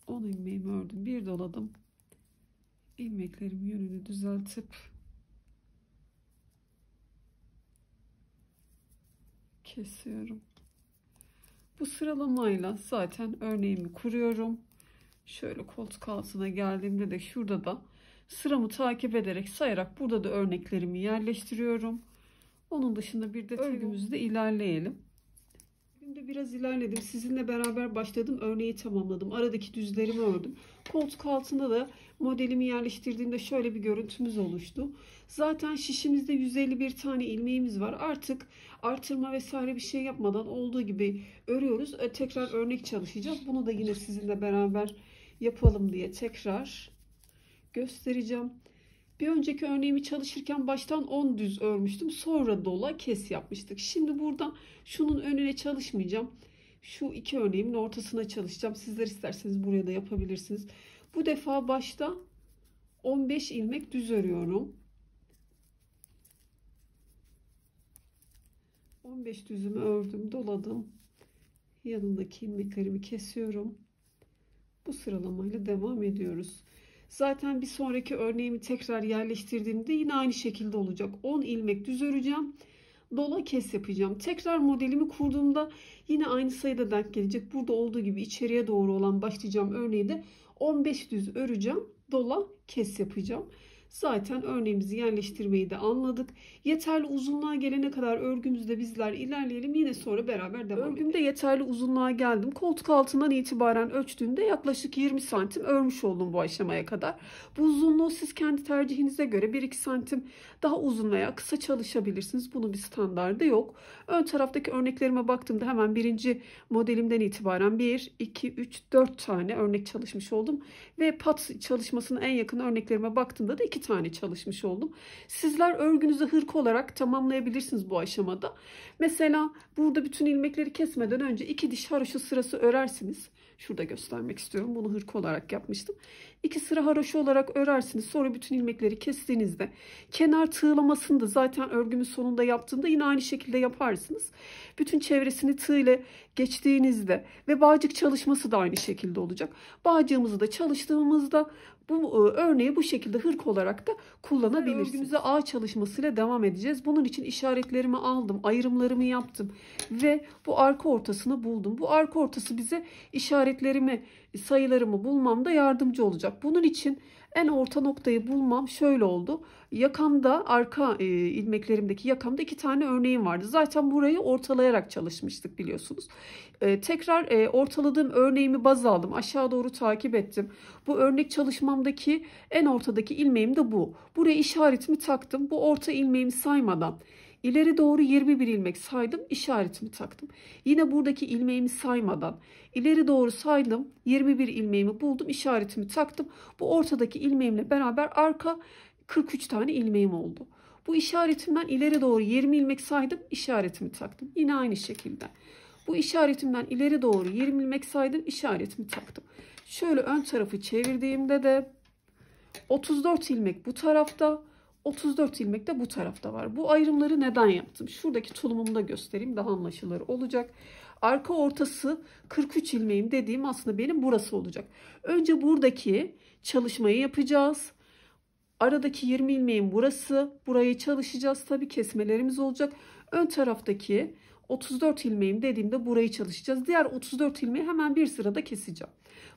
On ilmeğimi ördüm. Bir doladım. İlmeklerimin yönünü düzeltip kesiyorum. Bu sıralamayla zaten örneğimi kuruyorum. Şöyle koltuk altına geldiğimde de şurada da sıramı takip ederek sayarak burada da örneklerimi yerleştiriyorum. Onun dışında bir de örgümüzde ilerleyelim. Şimdi biraz ilerledim. Sizinle beraber başladım. Örneği tamamladım. Aradaki düzlerimi ördüm. Koltuk altında da modelimi yerleştirdiğimde şöyle bir görüntümüz oluştu. Zaten şişimizde 151 tane ilmeğimiz var. Artık artırma vesaire bir şey yapmadan olduğu gibi örüyoruz. Tekrar örnek çalışacağız. Bunu da yine sizinle beraber yapalım diye tekrar göstereceğim. Bir önceki örneğimi çalışırken baştan 10 düz örmüştüm. Sonra dola kes yapmıştık. Şimdi burada şunun önüne çalışmayacağım. Şu iki örneğimin ortasına çalışacağım. Sizler isterseniz buraya da yapabilirsiniz. Bu defa başta 15 ilmek düz örüyorum. 15 düzümü ördüm, doladım. Yanındaki ilmeklerimi kesiyorum. Bu sıralamayla devam ediyoruz. Zaten bir sonraki örneğimi tekrar yerleştirdiğimde yine aynı şekilde olacak. 10 ilmek düz öreceğim. Dola kes yapacağım. Tekrar modelimi kurduğumda yine aynı sayıda denk gelecek. Burada olduğu gibi içeriye doğru olan başlayacağım örneği de 15 düz öreceğim. Dola kes yapacağım. Zaten örneğimizi yerleştirmeyi de anladık. Yeterli uzunluğa gelene kadar örgümüzde bizler ilerleyelim. Yine sonra beraber devam edelim. Örgümde yeterli uzunluğa geldim. Koltuk altından itibaren ölçtüğümde yaklaşık 20 santim örmüş oldum bu aşamaya kadar. Bu uzunluğu siz kendi tercihinize göre 1-2 santim daha uzun veya kısa çalışabilirsiniz. Bunun bir standardı yok. Ön taraftaki örneklerime baktığımda hemen birinci modelimden itibaren 1, 2, 3, 4 tane örnek çalışmış oldum. Ve pat çalışmasının en yakın örneklerime baktığımda da 2 tane çalışmış oldum. Sizler örgünüzü hırka olarak tamamlayabilirsiniz bu aşamada. Mesela burada bütün ilmekleri kesmeden önce 2 diş haroşa sırası örersiniz. Şurada göstermek istiyorum. Bunu hırka olarak yapmıştım. 2 sıra haroşa olarak örersiniz. Sonra bütün ilmekleri kestiğinizde kenar tığlamasını da zaten örgümün sonunda yaptığımda yine aynı şekilde yaparsınız. Bütün çevresini tığ ile geçtiğinizde ve bağcık çalışması da aynı şekilde olacak. Bağcığımızı da çalıştığımızda bu örneği bu şekilde hırk olarak da kullanabilirsiniz. Örgümüze ağ çalışmasıyla devam edeceğiz. Bunun için işaretlerimi aldım, ayrımlarımı yaptım ve bu arka ortasını buldum. Bu arka ortası bize işaretlerimi, sayılarımı bulmamda yardımcı olacak. Bunun için en orta noktayı bulmam şöyle oldu. Yakamda, arka ilmeklerimdeki yakamda 2 tane örneğim vardı. Zaten burayı ortalayarak çalışmıştık biliyorsunuz. Tekrar ortaladığım örneğimi baz aldım. Aşağı doğru takip ettim. Bu örnek çalışmamdaki en ortadaki ilmeğim de bu. Buraya işaretimi taktım. Bu orta ilmeğimi saymadan ileri doğru 21 ilmek saydım. İşaretimi taktım. Yine buradaki ilmeğimi saymadan ileri doğru saydım. 21 ilmeğimi buldum. İşaretimi taktım. Bu ortadaki ilmeğimle beraber arka 43 tane ilmeğim oldu. Bu işaretimden ileri doğru 20 ilmek saydım. İşaretimi taktım. Yine aynı şekilde. Bu işaretimden ileri doğru 20 ilmek saydım. İşaretimi taktım. Şöyle ön tarafı çevirdiğimde de 34 ilmek bu tarafta, 34 ilmek de bu tarafta var. Bu ayrımları neden yaptım? Şuradaki tulumumu da göstereyim, daha anlaşılır olacak. Arka ortası 43 ilmeğim dediğim aslında benim burası olacak. Önce buradaki çalışmayı yapacağız. Aradaki 20 ilmeğin burası. Burayı çalışacağız. Tabii kesmelerimiz olacak. Ön taraftaki 34 ilmeğim dediğimde burayı çalışacağız. Diğer 34 ilmeği hemen bir sırada keseceğim.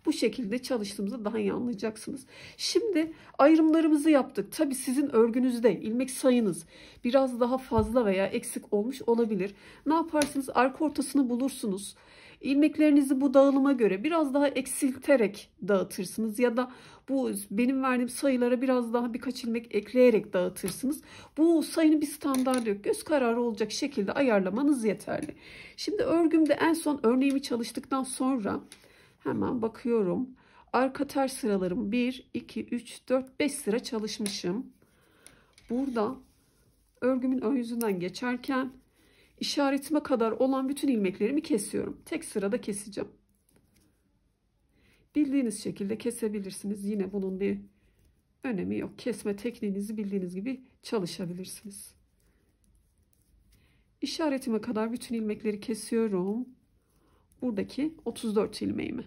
Bu şekilde çalıştığımızda daha iyi anlayacaksınız. Şimdi ayrımlarımızı yaptık. Tabii sizin örgünüzde ilmek sayınız biraz daha fazla veya eksik olmuş olabilir. Ne yaparsınız? Arka ortasını bulursunuz. İlmeklerinizi bu dağılıma göre biraz daha eksilterek dağıtırsınız ya da bu benim verdiğim sayılara biraz daha birkaç ilmek ekleyerek dağıtırsınız. Bu sayının bir standardı yok. Göz kararı olacak şekilde ayarlamanız yeterli. Şimdi örgümde en son örneğimi çalıştıktan sonra hemen bakıyorum. Arka ters sıralarım 1, 2, 3, 4, 5 sıra çalışmışım. Burada örgümün ön yüzünden geçerken işaretime kadar olan bütün ilmeklerimi kesiyorum. Tek sırada keseceğim. Bildiğiniz şekilde kesebilirsiniz. Yine bunun bir önemi yok. Kesme tekniğinizi bildiğiniz gibi çalışabilirsiniz. İşaretime kadar bütün ilmekleri kesiyorum. Buradaki 34 ilmeğimi.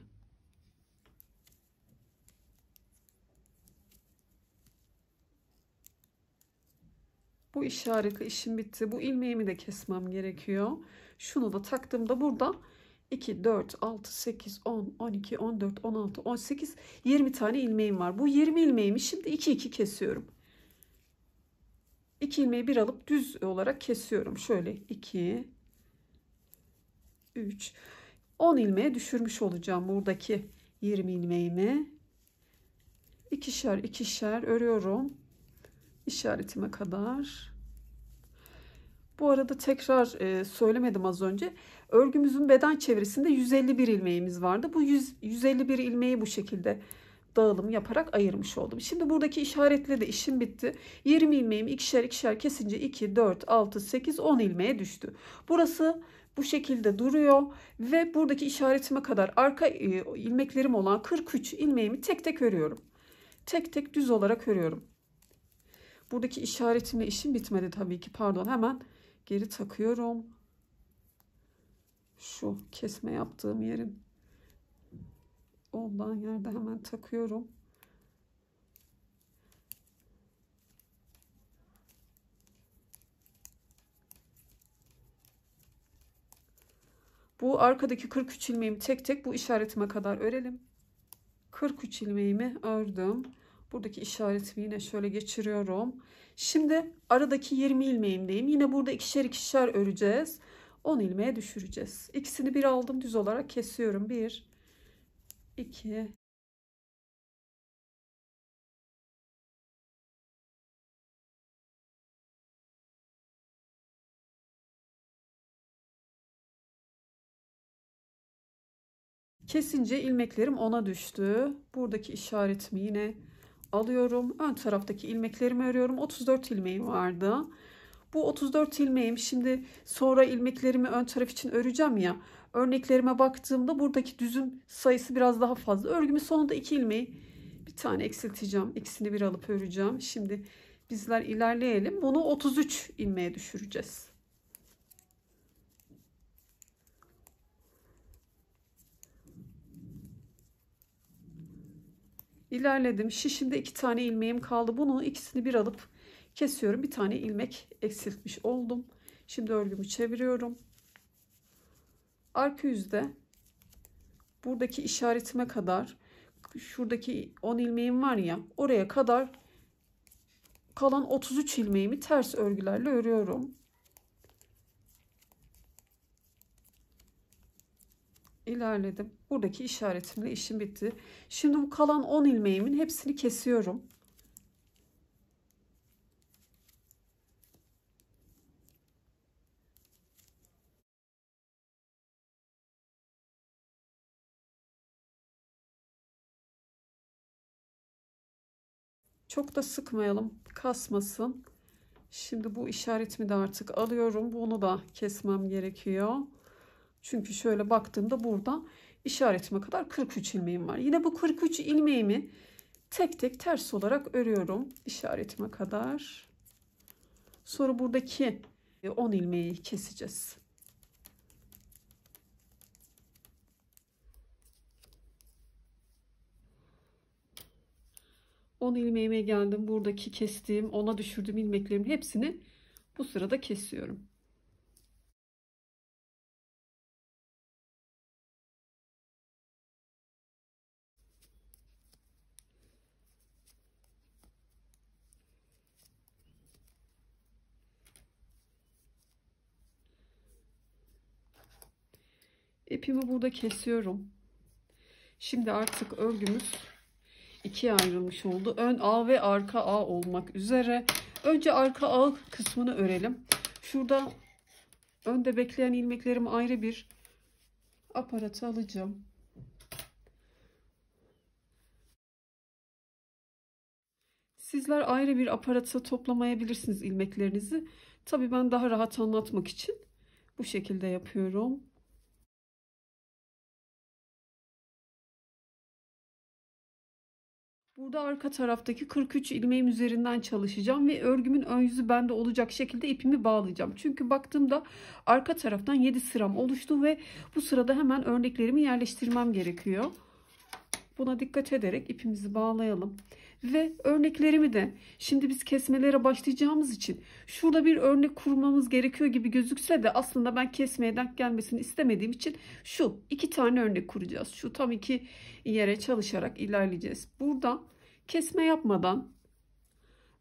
Bu işaretle işim bitti. Bu ilmeğimi de kesmem gerekiyor. Şunu da taktığımda burada 2, 4, 6, 8, 10, 12, 14, 16, 18, 20 tane ilmeğim var. Bu 20 ilmeğimi şimdi 2 kesiyorum. 2 ilmeği bir alıp düz olarak kesiyorum. Şöyle 2, 3, 10 ilmeğe düşürmüş olacağım buradaki 20 ilmeğimi. İkişer ikişer örüyorum işaretime kadar. Bu arada tekrar söylemedim az önce. Örgümüzün beden çevresinde 151 ilmeğimiz vardı. Bu 151 ilmeği bu şekilde dağılım yaparak ayırmış oldum. Şimdi buradaki işaretle de işim bitti. 20 ilmeğimi ikişer ikişer kesince 2, 4, 6, 8, 10 ilmeğe düştü. Burası bu şekilde duruyor ve buradaki işaretime kadar arka ilmeklerim olan 43 ilmeğimi tek tek örüyorum. Tek tek düz olarak örüyorum. Buradaki işaretimle işim bitmedi tabii ki. Pardon, hemen geri takıyorum. Şu kesme yaptığım yerin olduğu yerde hemen takıyorum. Bu arkadaki 43 ilmeğimi tek tek bu işaretime kadar örelim. 43 ilmeğimi ördüm. Buradaki işaretimi yine şöyle geçiriyorum. Şimdi aradaki 20 ilmeğimdeyim. Yine burada ikişer ikişer öreceğiz. 10 ilmeğe düşüreceğiz. İkisini bir aldım, düz olarak kesiyorum. 1, 2, kesince ilmeklerim 10'a düştü. Buradaki işaretimi yine alıyorum. Ön taraftaki ilmeklerimi örüyorum. 34 ilmeğim vardı. Bu 34 ilmeğim, şimdi sonra ilmeklerimi ön taraf için öreceğim ya. Örneklerime baktığımda buradaki düzün sayısı biraz daha fazla. Örgümün sonunda 2 ilmeği bir tane eksilteceğim. İkisini bir alıp öreceğim. Şimdi bizler ilerleyelim. Bunu 33 ilmeğe düşüreceğiz. İlerledim. Şişimde 2 tane ilmeğim kaldı. Bunu ikisini bir alıp kesiyorum. Bir tane ilmek eksiltmiş oldum. Şimdi örgümü çeviriyorum. Arka yüzde buradaki işaretime kadar, şuradaki 10 ilmeğim var ya, oraya kadar kalan 33 ilmeğimi ters örgülerle örüyorum. İlerledim. Buradaki işaretimle işim bitti. Şimdi bu kalan 10 ilmeğimin hepsini kesiyorum. Çok da sıkmayalım, kasmasın. Şimdi bu işaretimi de artık alıyorum. Bunu da kesmem gerekiyor. Çünkü şöyle baktığımda burada işaretime kadar 43 ilmeğim var. Yine bu 43 ilmeğimi tek tek ters olarak örüyorum işaretime kadar. Sonra buradaki 10 ilmeği keseceğiz. On ilmeğime geldim. Buradaki kestiğim, ona düşürdüğüm ilmeklerimin hepsini bu sırada kesiyorum. İpimi burada kesiyorum. Şimdi artık örgümüz ikiye ayrılmış oldu. Ön ağ ve arka ağ olmak üzere. Önce arka ağ kısmını örelim. Şurada önde bekleyen ilmeklerimi ayrı bir aparata alacağım. Sizler ayrı bir aparata toplamayabilirsiniz ilmeklerinizi. Tabii ben daha rahat anlatmak için bu şekilde yapıyorum. Burada arka taraftaki 43 ilmeğim üzerinden çalışacağım ve örgümün ön yüzü bende olacak şekilde ipimi bağlayacağım. Çünkü baktığımda arka taraftan 7 sıram oluştu ve bu sırada hemen örneklerimi yerleştirmem gerekiyor. Buna dikkat ederek ipimizi bağlayalım. Ve örneklerimi de şimdi biz kesmelere başlayacağımız için şurada bir örnek kurmamız gerekiyor gibi gözükse de aslında ben kesmeye denk gelmesini istemediğim için şu 2 tane örnek kuracağız. Şu tam 2 yere çalışarak ilerleyeceğiz. Burada kesme yapmadan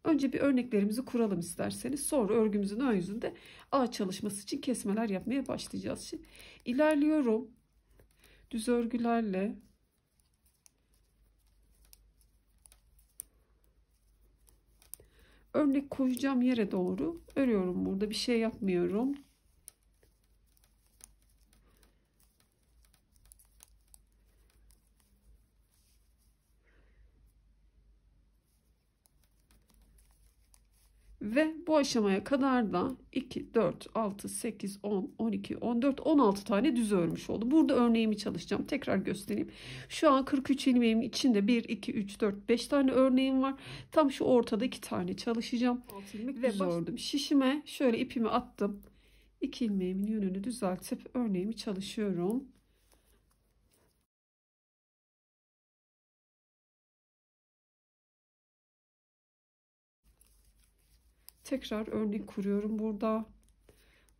Önce bir örneklerimizi kuralım isterseniz. Sonra örgümüzün ön yüzünde ağ çalışması için kesmeler yapmaya başlayacağız. Şimdi ilerliyorum. Düz örgülerle örnek koyacağım yere doğru örüyorum. Burada bir şey yapmıyorum. Ve bu aşamaya kadar da 2, 4, 6, 8, 10, 12, 14, 16 tane düz örmüş oldum. Burada örneğimi çalışacağım. Tekrar göstereyim. Şu an 43 ilmeğimin içinde 1, 2, 3, 4, 5 tane örneğim var. Tam şu ortada 2 tane çalışacağım. 6 ilmek düz ördüm. Şişime şöyle ipimi attım. 2 ilmeğimin yönünü düzeltip örneğimi çalışıyorum. Tekrar örnek kuruyorum burada.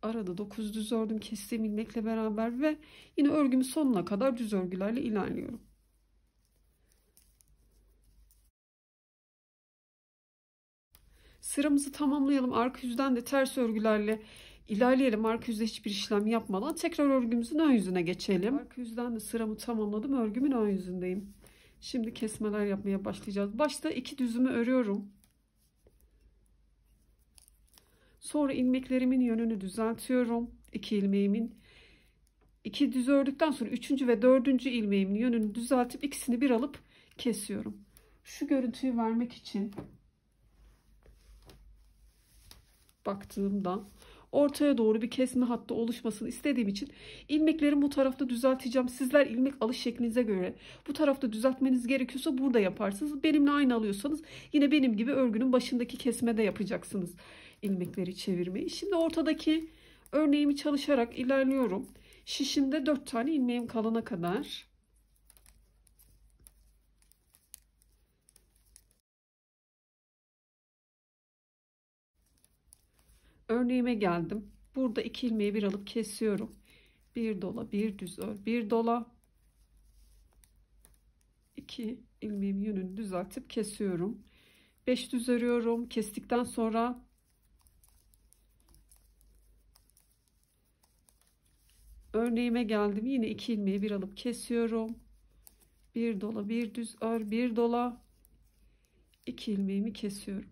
Arada 9 düz ördüm kestiğim ilmekle beraber ve yine örgümün sonuna kadar düz örgülerle ilerliyorum. Sıramızı tamamlayalım. Arka yüzden de ters örgülerle ilerleyelim. Arka yüzde hiçbir işlem yapmadan tekrar örgümüzün ön yüzüne geçelim. Arka yüzden de sıramı tamamladım. Örgümün ön yüzündeyim. Şimdi kesmeler yapmaya başlayacağız. Başta 2 düzümü örüyorum. Sonra ilmeklerimin yönünü düzeltiyorum. 2 ilmeğimin 2 düz ördükten sonra 3. ve 4. ilmeğimin yönünü düzeltip ikisini bir alıp kesiyorum. Şu görüntüyü vermek için baktığımda ortaya doğru bir kesme hattı oluşmasını istediğim için ilmeklerimi bu tarafta düzelteceğim. Sizler ilmek alış şeklinize göre bu tarafta düzeltmeniz gerekiyorsa burada yaparsınız. Benimle aynı alıyorsanız yine benim gibi örgünün başındaki kesmede yapacaksınız ilmekleri çevirmeyi. Şimdi ortadaki örneğimi çalışarak ilerliyorum. Şişimde 4 tane ilmeğim kalana kadar. Örneğime geldim. Burada 2 ilmeği bir alıp kesiyorum. Bir dola, bir düz ör, bir dola. 2 ilmeğimin yönünü düzeltip kesiyorum. 5 düz örüyorum. Kestikten sonra örneğime geldim. Yine 2 ilmeği bir alıp kesiyorum. Bir dola, bir düz ör, bir dola. 2 ilmeğimi kesiyorum.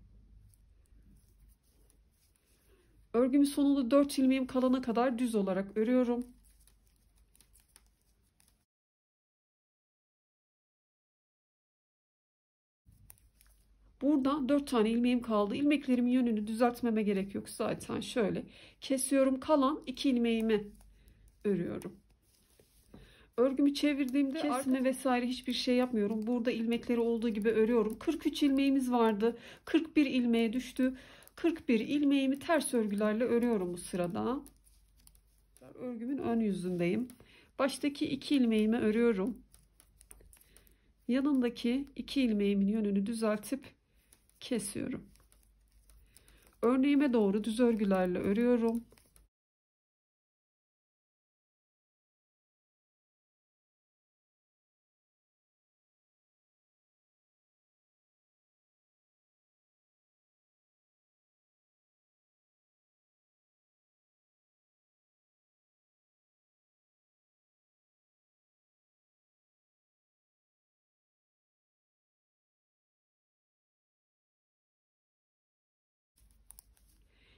Örgümün sonunda 4 ilmeğim kalana kadar düz olarak örüyorum. Burada 4 tane ilmeğim kaldı. İlmeklerimin yönünü düzeltmeme gerek yok. Zaten şöyle kesiyorum. Kalan 2 ilmeğimi örüyorum. Örgümü çevirdiğimde kesme vesaire hiçbir şey yapmıyorum. Burada ilmekleri olduğu gibi örüyorum. 43 ilmeğimiz vardı. 41 ilmeğe düştü. 41 ilmeğimi ters örgülerle örüyorum bu sırada. Örgümün ön yüzündeyim. Baştaki 2 ilmeğimi örüyorum. Yanındaki 2 ilmeğimin yönünü düzeltip kesiyorum. Örneğime doğru düz örgülerle örüyorum.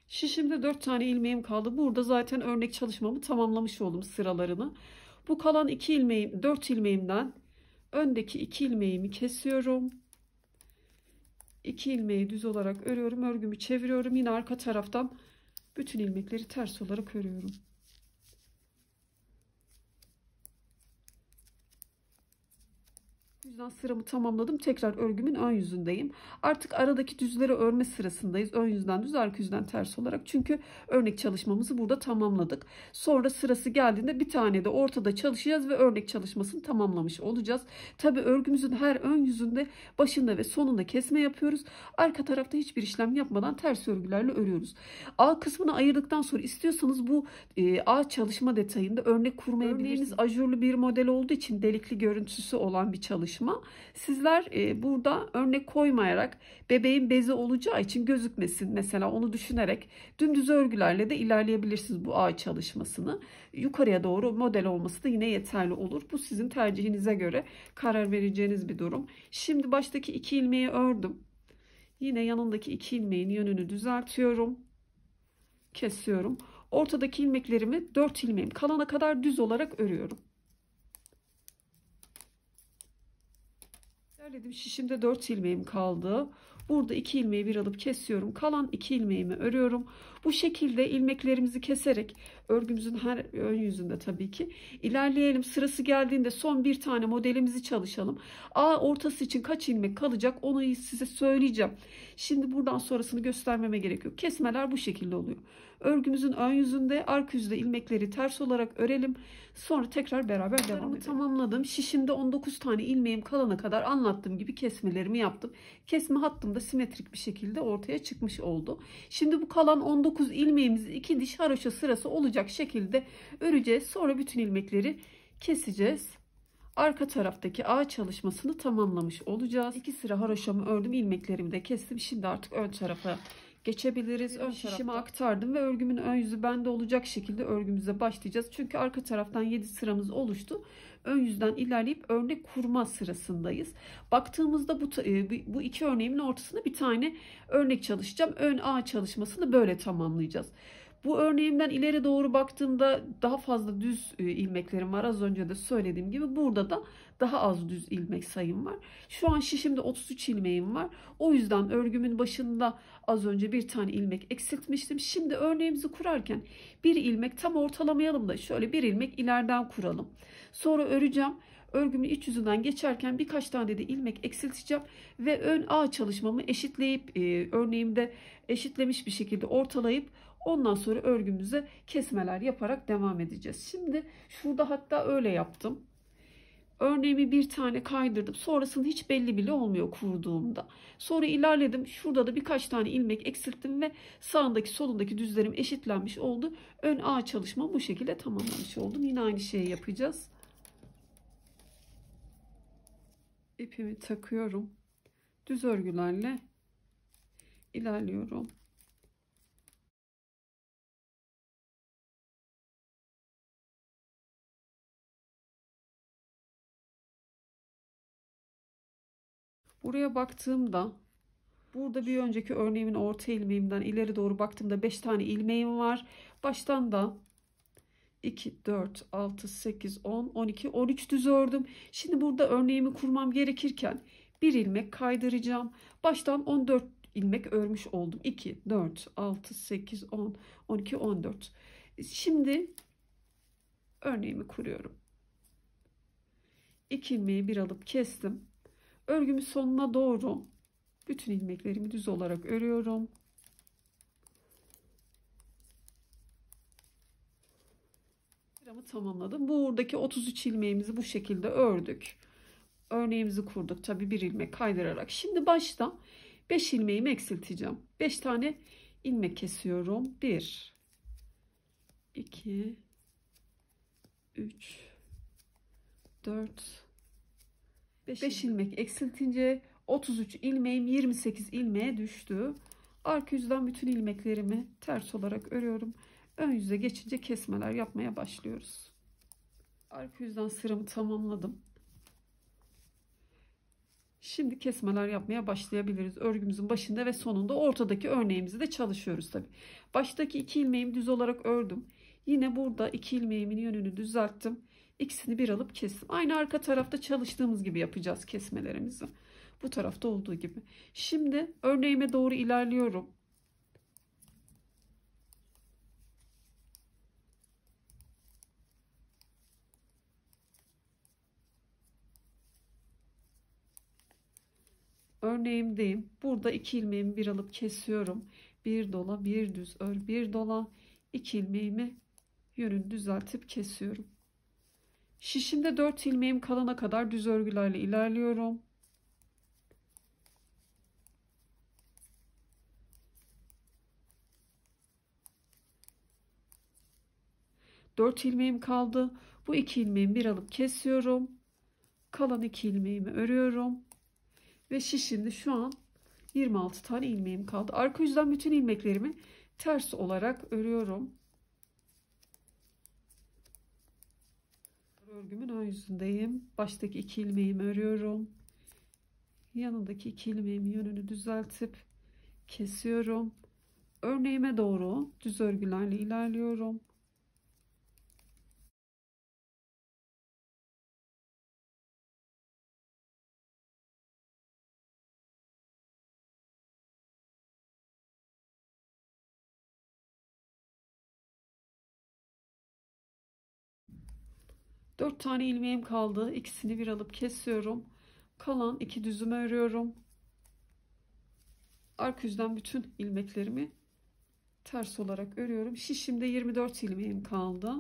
Şişimde 4 tane ilmeğim kaldı. Burada zaten örnek çalışmamı tamamlamış oldum sıralarını. Bu kalan 2 ilmeğim, 4 ilmeğimden öndeki 2 ilmeğimi kesiyorum. 2 ilmeği düz olarak örüyorum. Örgümü çeviriyorum. Yine arka taraftan bütün ilmekleri ters olarak örüyorum. Bu yüzden sıramı tamamladım. Tekrar örgümün ön yüzündeyim. Artık aradaki düzleri örme sırasındayız. Ön yüzden düz, arka yüzden ters olarak. Çünkü örnek çalışmamızı burada tamamladık. Sonra sırası geldiğinde bir tane de ortada çalışacağız ve örnek çalışmasını tamamlamış olacağız. Tabi örgümüzün her ön yüzünde başında ve sonunda kesme yapıyoruz. Arka tarafta hiçbir işlem yapmadan ters örgülerle örüyoruz. A kısmını ayırdıktan sonra istiyorsanız bu A çalışma detayında örnek kurmayabilirsiniz. Örneğiniz ajurlu bir model olduğu için delikli görüntüsü olan bir çalışma. çalışma. Sizler burada örnek koymayarak, bebeğin bezi olacağı için gözükmesin mesela, onu düşünerek dümdüz örgülerle de ilerleyebilirsiniz bu ağ çalışmasını. Yukarıya doğru model olması da yine yeterli olur. Bu sizin tercihinize göre karar vereceğiniz bir durum. Şimdi baştaki 2 ilmeği ördüm. Yine yanındaki 2 ilmeğin yönünü düzeltiyorum. Kesiyorum. Ortadaki ilmeklerimi 4 ilmeğim kalana kadar düz olarak örüyorum. İlerledim. Şişimde 4 ilmeğim kaldı. Burada 2 ilmeği bir alıp kesiyorum. Kalan 2 ilmeğimi örüyorum. Bu şekilde ilmeklerimizi keserek örgümüzün her ön yüzünde tabii ki ilerleyelim. Sırası geldiğinde son bir tane modelimizi çalışalım. A ortası için kaç ilmek kalacak onu size söyleyeceğim. Şimdi buradan sonrasını göstermeme gerek yok. Kesmeler bu şekilde oluyor. Örgümüzün ön yüzünde, arka yüzde ilmekleri ters olarak örelim. Sonra tekrar beraber devam edelim. Tamamladım. Şişimde 19 tane ilmeğim kalana kadar anlattığım gibi kesmelerimi yaptım. Kesme hattım da simetrik bir şekilde ortaya çıkmış oldu. Şimdi bu kalan 19 ilmeğimizi 2 diş haroşa sırası olacak şekilde öreceğiz. Sonra bütün ilmekleri keseceğiz. Arka taraftaki ağ çalışmasını tamamlamış olacağız. 2 sıra haroşamı ördüm, ilmeklerimi de kestim. Şimdi artık ön tarafa geçebiliriz. Ön şişimi aktardım ve örgümün ön yüzü bende olacak şekilde örgümüze başlayacağız. Çünkü arka taraftan 7 sıramız oluştu. Ön yüzden ilerleyip örnek kurma sırasındayız. Baktığımızda bu iki örneğimin ortasına bir tane örnek çalışacağım. Ön ağ çalışmasını böyle tamamlayacağız. Bu örneğimden ileri doğru baktığımda daha fazla düz ilmeklerim var. Az önce de söylediğim gibi burada da daha az düz ilmek sayım var. Şu an şişimde 33 ilmeğim var. O yüzden örgümün başında az önce bir tane ilmek eksiltmiştim. Şimdi örneğimizi kurarken bir ilmek tam ortalamayalım da şöyle bir ilmek ileriden kuralım. Sonra öreceğim. Örgümün iç yüzünden geçerken birkaç tane de ilmek eksilteceğim ve ön ağ çalışmamı eşitleyip örneğimde eşitlemiş bir şekilde ortalayıp ondan sonra örgümüze kesmeler yaparak devam edeceğiz. Şimdi şurada hatta öyle yaptım. Örneğimi bir tane kaydırdım. Sonrasında hiç belli bile olmuyor kurduğumda. Sonra ilerledim. Şurada da birkaç tane ilmek eksilttim ve sağındaki solundaki düzlerim eşitlenmiş oldu. Ön ağ çalışma bu şekilde tamamlamış oldum. Yine aynı şeyi yapacağız. İpimi takıyorum. Düz örgülerle ilerliyorum. Buraya baktığımda burada bir önceki örneğimin orta ilmeğimden ileri doğru baktığımda 5 tane ilmeğim var. Baştan da 2, 4, 6, 8, 10, 12, 13 düz ördüm. Şimdi burada örneğimi kurmam gerekirken bir ilmek kaydıracağım. Baştan 14 ilmek örmüş oldum. 2, 4, 6, 8, 10, 12, 14. Şimdi örneğimi kuruyorum. 2 ilmeği bir alıp kestim. Örgümün sonuna doğru bütün ilmeklerimi düz olarak örüyorum. Sıramı tamamladım. Buradaki 33 ilmeğimizi bu şekilde ördük. Örneğimizi kurduk. Tabi bir ilmek kaydırarak. Şimdi başta 5 ilmeğimi eksilteceğim. 5 tane ilmek kesiyorum. 1, 2, 3, 4, 5 ilmek eksiltince 33 ilmeğim 28 ilmeğe düştü. Arka yüzden bütün ilmeklerimi ters olarak örüyorum. Ön yüze geçince kesmeler yapmaya başlıyoruz. Arka yüzden sıramı tamamladım. Şimdi kesmeler yapmaya başlayabiliriz. Örgümüzün başında ve sonunda ortadaki örneğimizi de çalışıyoruz tabi. Baştaki 2 ilmeğimi düz olarak ördüm. Yine burada 2 ilmeğimin yönünü düzelttim. İkisini bir alıp kestim. Aynı arka tarafta çalıştığımız gibi yapacağız kesmelerimizi. Bu tarafta olduğu gibi. Şimdi örneğime doğru ilerliyorum. Örneğimdeyim. Burada 2 ilmeğimi bir alıp kesiyorum. Bir dola, bir düz ör, bir dola. 2 ilmeğimi yönünü düzeltip kesiyorum. Şişimde 4 ilmeğim kalana kadar düz örgülerle ilerliyorum. Dört ilmeğim kaldı. Bu 2 ilmeğimi bir alıp kesiyorum. Kalan 2 ilmeğimi örüyorum. Ve şişimde şu an 26 tane ilmeğim kaldı. Arka yüzden bütün ilmeklerimi ters olarak örüyorum. Örgümün ön yüzündeyim. Baştaki 2 ilmeğimi örüyorum. Yanındaki 2 ilmeğimin yönünü düzeltip kesiyorum. Örneğime doğru düz örgülerle ilerliyorum. Dört tane ilmeğim kaldı. İkisini bir alıp kesiyorum. Kalan 2 düzümü örüyorum. Arka yüzden bütün ilmeklerimi ters olarak örüyorum. Şişimde 24 ilmeğim kaldı.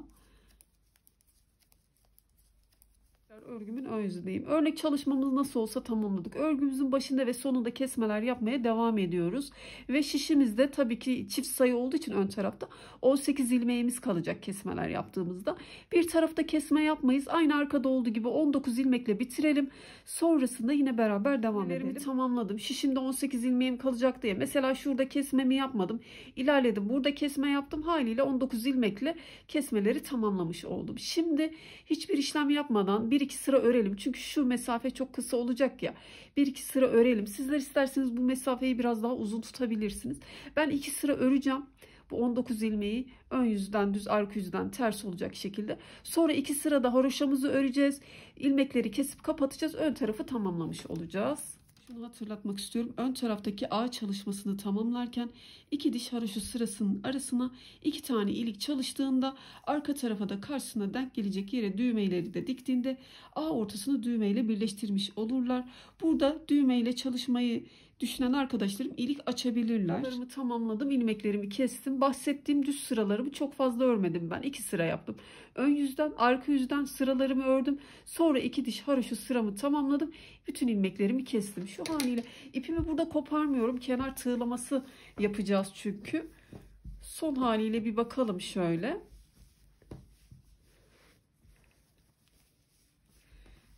Örgümün ön yüzündeyim. Örnek çalışmamızı nasıl olsa tamamladık. Örgümüzün başında ve sonunda kesmeler yapmaya devam ediyoruz. Ve şişimizde tabii ki çift sayı olduğu için ön tarafta 18 ilmeğimiz kalacak kesmeler yaptığımızda. Bir tarafta kesme yapmayız. Aynı arkada olduğu gibi 19 ilmekle bitirelim. Sonrasında yine beraber devam edelim. Tamamladım. Şişimde 18 ilmeğim kalacak diye. Mesela şurada kesmemi yapmadım. İlerledim. Burada kesme yaptım. Haliyle 19 ilmekle kesmeleri tamamlamış oldum. Şimdi hiçbir işlem yapmadan 1-2 sıra örelim. Çünkü şu mesafe çok kısa olacak ya. 1-2 sıra örelim. Sizler isterseniz bu mesafeyi biraz daha uzun tutabilirsiniz. Ben 2 sıra öreceğim. Bu 19 ilmeği ön yüzden düz, arka yüzden ters olacak şekilde. Sonra 2 sırada haroşamızı öreceğiz. İlmekleri kesip kapatacağız. Ön tarafı tamamlamış olacağız. Şunu hatırlatmak istiyorum. Ön taraftaki ağ çalışmasını tamamlarken 2 diş haroşa sırasının arasına 2 tane ilik çalıştığında arka tarafa da karşısına denk gelecek yere düğmeleri de diktiğinde ağ ortasını düğmeyle birleştirmiş olurlar. Burada düğmeyle çalışmayı düşünen arkadaşlarım ilik açabilirler. Sıralarımı tamamladım. İlmeklerimi kestim. Bahsettiğim düz sıralarımı çok fazla örmedim ben. 2 sıra yaptım. Ön yüzden, arka yüzden sıralarımı ördüm. Sonra 2 diş haroşa sıramı tamamladım. Bütün ilmeklerimi kestim. Şu haliyle ipimi burada koparmıyorum. Kenar tığlaması yapacağız çünkü. Son haliyle bir bakalım şöyle.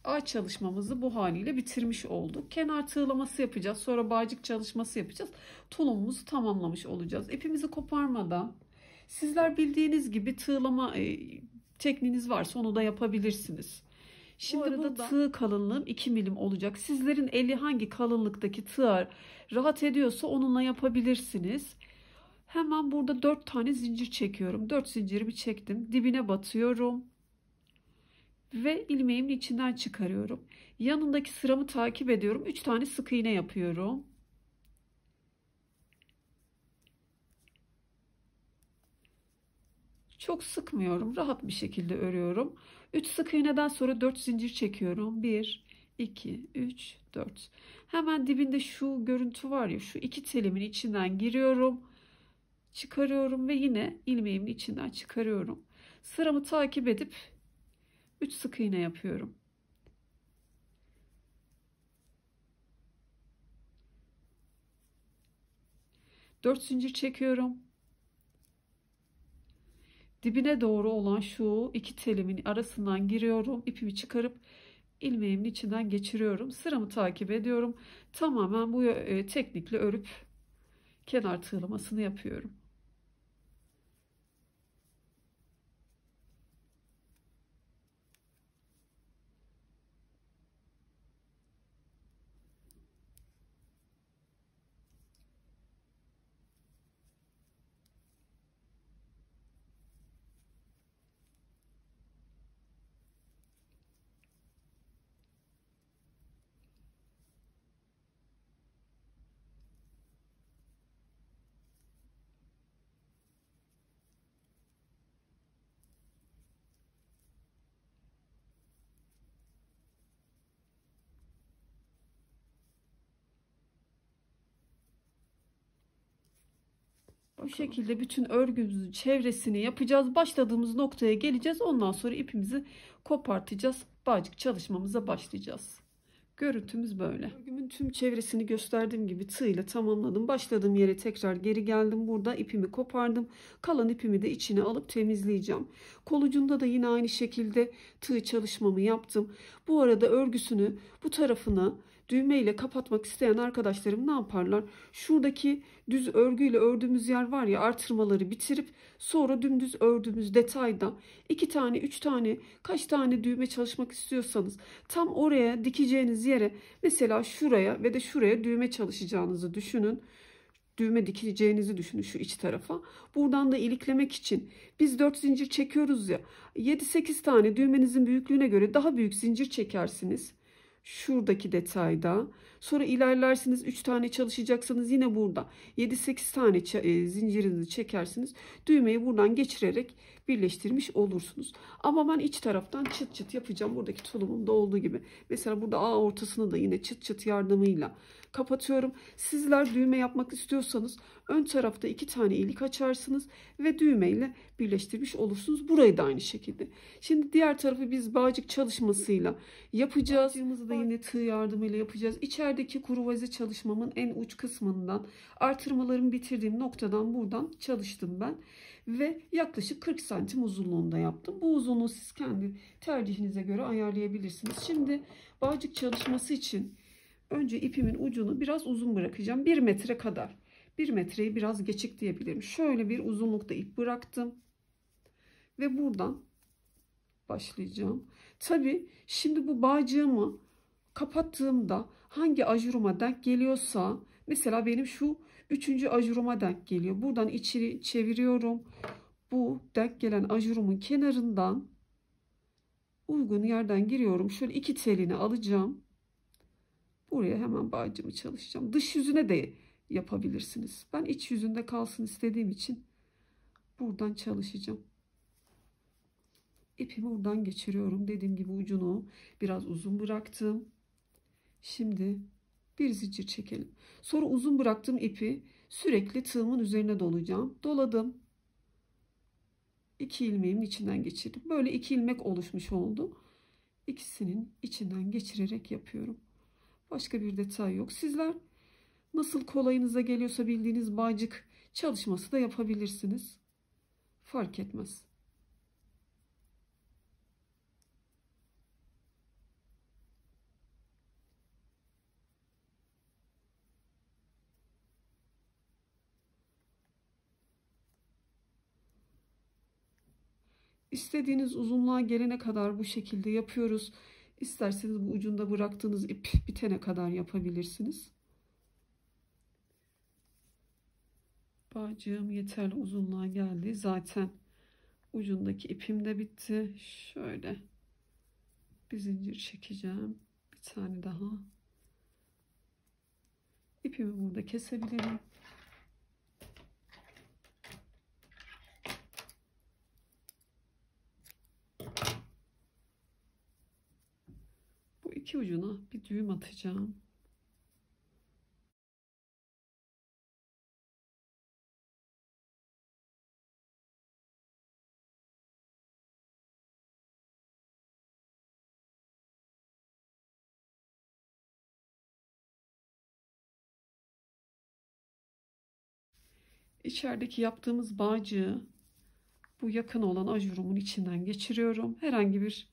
Ağ çalışmamızı bu haliyle bitirmiş olduk. Kenar tığlaması yapacağız. Sonra bağcık çalışması yapacağız. Tulumumuzu tamamlamış olacağız. İpimizi koparmadan sizler bildiğiniz gibi tığlama tekniğiniz varsa onu da yapabilirsiniz. Şimdi bu arada tığ kalınlığım 2 milim olacak. Sizlerin eli hangi kalınlıktaki tığ rahat ediyorsa onunla yapabilirsiniz. Hemen burada 4 tane zincir çekiyorum. 4 zincirimi çektim. Dibine batıyorum. Ve ilmeğimin içinden çıkarıyorum. Yanındaki sıramı takip ediyorum. 3 tane sık iğne yapıyorum. Çok sıkmıyorum. Rahat bir şekilde örüyorum. 3 sık iğneden sonra 4 zincir çekiyorum. 1, 2, 3, 4. Hemen dibinde şu görüntü var ya, şu iki telimin içinden giriyorum. Çıkarıyorum ve yine ilmeğimin içinden çıkarıyorum. Sıramı takip edip 3 sık iğne yapıyorum. Dört zincir çekiyorum. Dibine doğru olan şu iki telimin arasından giriyorum. İpimi çıkarıp ilmeğimin içinden geçiriyorum. Sıramı takip ediyorum. Tamamen bu teknikle örüp kenar tığlamasını yapıyorum. Bu şekilde bütün örgümüzün çevresini yapacağız. Başladığımız noktaya geleceğiz. Ondan sonra ipimizi kopartacağız. Bağcık çalışmamıza başlayacağız. Görüntümüz böyle. Örgümün tüm çevresini gösterdiğim gibi tığ ile tamamladım. Başladığım yere tekrar geri geldim. Burada ipimi kopardım. Kalan ipimi de içine alıp temizleyeceğim. Kol ucunda da yine aynı şekilde tığ çalışmamı yaptım. Bu arada örgüsünü bu tarafına düğme ile kapatmak isteyen arkadaşlarım ne yaparlar? Şuradaki düz örgüyle ördüğümüz yer var ya, artırmaları bitirip sonra dümdüz ördüğümüz detayda 2 tane 3 tane kaç tane düğme çalışmak istiyorsanız tam oraya dikeceğiniz yere, mesela şuraya ve de şuraya düğme çalışacağınızı düşünün. Düğme dikeceğinizi düşünün şu iç tarafa. Buradan da iliklemek için biz 4 zincir çekiyoruz ya, 7-8 tane düğmenizin büyüklüğüne göre daha büyük zincir çekersiniz. Şuradaki detayda. Sonra ilerlersiniz, 3 tane çalışacaksanız yine burada 7-8 tane zincirinizi çekersiniz. Düğmeyi buradan geçirerek birleştirmiş olursunuz. Ama ben iç taraftan çıt çıt yapacağım. Buradaki tulumumda olduğu gibi. Mesela burada A ortasını da yine çıt çıt yardımıyla kapatıyorum. Sizler düğme yapmak istiyorsanız ön tarafta 2 tane ilik açarsınız ve düğmeyle birleştirmiş olursunuz. Burayı da aynı şekilde. Şimdi diğer tarafı biz bağcık çalışmasıyla yapacağız. Bağcığımızı da yine tığ yardımıyla yapacağız. İçerideki kruvaze çalışmamın en uç kısmından, artırmalarımı bitirdiğim noktadan buradan çalıştım ben. Ve yaklaşık 40 santim uzunluğunda yaptım. Bu uzunluğu siz kendi tercihinize göre ayarlayabilirsiniz. Şimdi bağcık çalışması için önce ipimin ucunu biraz uzun bırakacağım. 1 metre kadar. 1 metreyi biraz geçik diyebilirim. Şöyle bir uzunlukta ip bıraktım. Ve buradan başlayacağım. Tabii şimdi bu bağcığımı kapattığımda hangi ajuruma denk geliyorsa, mesela benim şu 3. ajuruma denk geliyor. Buradan içeri çeviriyorum. Bu denk gelen ajurumun kenarından uygun yerden giriyorum. Şöyle 2 telini alacağım. Buraya hemen bağcığımı çalışacağım. Dış yüzüne de yapabilirsiniz. Ben iç yüzünde kalsın istediğim için buradan çalışacağım. İpimi buradan geçiriyorum. Dediğim gibi ucunu biraz uzun bıraktım. Şimdi bir zincir çekelim. Sonra uzun bıraktığım ipi sürekli tığımın üzerine dolayacağım. Doladım. 2 ilmeğimin içinden geçirdim. Böyle 2 ilmek oluşmuş oldu. İkisinin içinden geçirerek yapıyorum. Başka bir detay yok. Sizler nasıl kolayınıza geliyorsa bildiğiniz bağcık çalışması da yapabilirsiniz. Fark etmez. İstediğiniz uzunluğa gelene kadar bu şekilde yapıyoruz. İsterseniz bu ucunda bıraktığınız ip bitene kadar yapabilirsiniz. Bağcığım yeterli uzunluğa geldi. Zaten ucundaki ipim de bitti. Şöyle bir zincir çekeceğim. Bir tane daha. İpimi burada kesebilirim. Bu iki ucuna bir düğüm atacağım. İçerideki yaptığımız bağcığı bu yakın olan ajurumun içinden geçiriyorum. Herhangi bir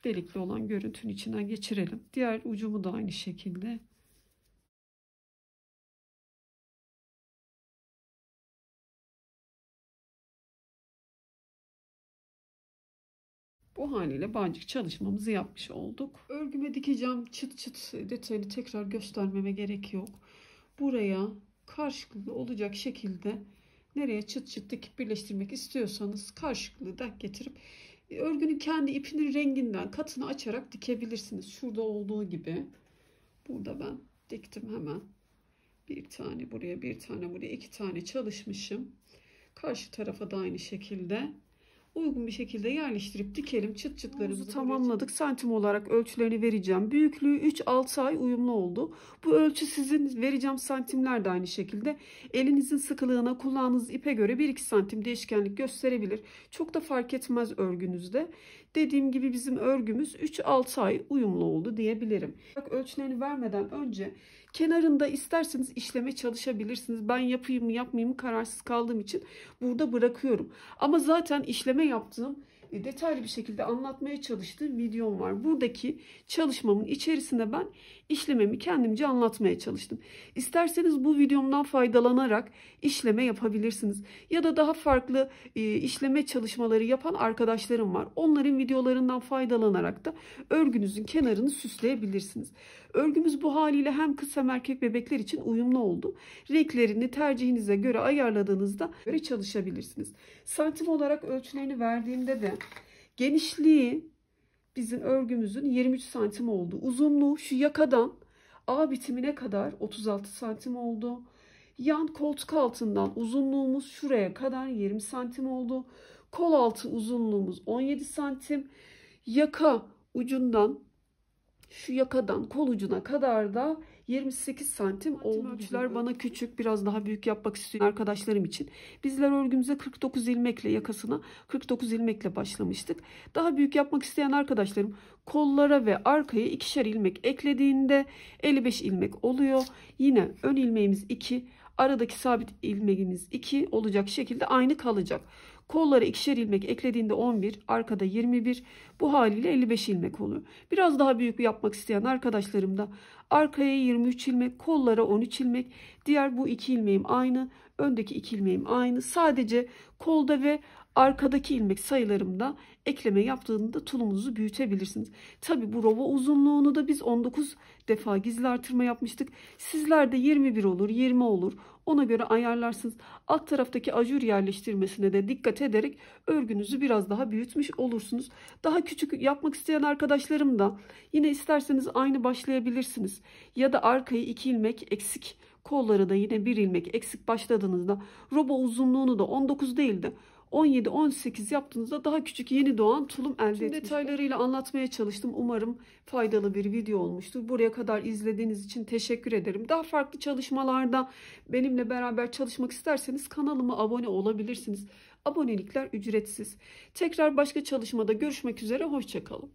delikli olan görüntünün içinden geçirelim. Diğer ucumu da aynı şekilde. Bu haliyle bağcık çalışmamızı yapmış olduk. Örgüme dikeceğim çıt çıt detayını tekrar göstermeme gerek yok. Buraya karşılıklı olacak şekilde nereye çıt çıt dikip birleştirmek istiyorsanız karşılıklı denk getirip örgünün kendi ipinin renginden katını açarak dikebilirsiniz. Şurada olduğu gibi. Burada ben diktim hemen. Bir tane buraya, bir tane buraya, 2 tane çalışmışım. Karşı tarafa da aynı şekilde uygun bir şekilde yerleştirip dikelim. Çıt çıtlarımızı tamamladık. Santim olarak ölçülerini vereceğim. Büyüklüğü 3-6 ay uyumlu oldu. Bu ölçü sizin vereceğim santimler de aynı şekilde. Elinizin sıkılığına, kullandığınız ipe göre 1-2 santim değişkenlik gösterebilir. Çok da fark etmez örgünüzde. Dediğim gibi bizim örgümüz 3-6 ay uyumlu oldu diyebilirim. Bak, ölçülerini vermeden önce kenarında isterseniz işleme çalışabilirsiniz. Ben yapayım mı yapmayayım mı kararsız kaldığım için burada bırakıyorum. Ama zaten işleme yaptığım, detaylı bir şekilde anlatmaya çalıştığım videom var. Buradaki çalışmamın içerisinde ben işlememi kendimce anlatmaya çalıştım. İsterseniz bu videomdan faydalanarak işleme yapabilirsiniz. Ya da daha farklı işleme çalışmaları yapan arkadaşlarım var. Onların videolarından faydalanarak da örgünüzün kenarını süsleyebilirsiniz. Örgümüz bu haliyle hem kız hem erkek bebekler için uyumlu oldu. Renklerini tercihinize göre ayarladığınızda göre çalışabilirsiniz. Santim olarak ölçülerini verdiğimde de genişliği bizim örgümüzün 23 santim oldu. Uzunluğu şu yakadan A bitimine kadar 36 santim oldu. Yan koltuk altından uzunluğumuz şuraya kadar 20 santim oldu. Kol altı uzunluğumuz 17 santim. Yaka ucundan, şu yakadan kol ucuna kadar da 28 santim oldu. Ölçüler bana küçük, biraz daha büyük yapmak isteyen arkadaşlarım için. Bizler örgümüze 49 ilmekle, yakasına 49 ilmekle başlamıştık. Daha büyük yapmak isteyen arkadaşlarım kollara ve arkaya 2'şer ilmek eklediğinde 55 ilmek oluyor. Yine ön ilmeğimiz 2, aradaki sabit ilmeğimiz 2 olacak şekilde aynı kalacak. Kollara 2'şer ilmek eklediğinde 11, arkada 21. Bu haliyle 55 ilmek oluyor. Biraz daha büyük yapmak isteyen arkadaşlarım da arkaya 23 ilmek, kollara 13 ilmek. Diğer bu 2 ilmeğim aynı, öndeki 2 ilmeğim aynı. Sadece kolda ve arkadaki ilmek sayılarımda ekleme yaptığında tulumunuzu büyütebilirsiniz. Tabi bu rova uzunluğunu da biz 19 defa gizli artırma yapmıştık. Sizler de 21 olur, 20 olur. Ona göre ayarlarsınız. Alt taraftaki ajur yerleştirmesine de dikkat ederek örgünüzü biraz daha büyütmüş olursunuz. Daha küçük yapmak isteyen arkadaşlarım da yine isterseniz aynı başlayabilirsiniz. Ya da arkayı 2 ilmek eksik, kolları da yine 1 ilmek eksik başladığınızda roba uzunluğunu da 19 değil de 17-18 yaptığınızda daha küçük yeni doğan tulum elde etmiş. Detaylarıyla anlatmaya çalıştım. Umarım faydalı bir video olmuştur. Buraya kadar izlediğiniz için teşekkür ederim. Daha farklı çalışmalarda benimle beraber çalışmak isterseniz kanalıma abone olabilirsiniz. Abonelikler ücretsiz. Tekrar başka çalışmada görüşmek üzere. Hoşça kalın.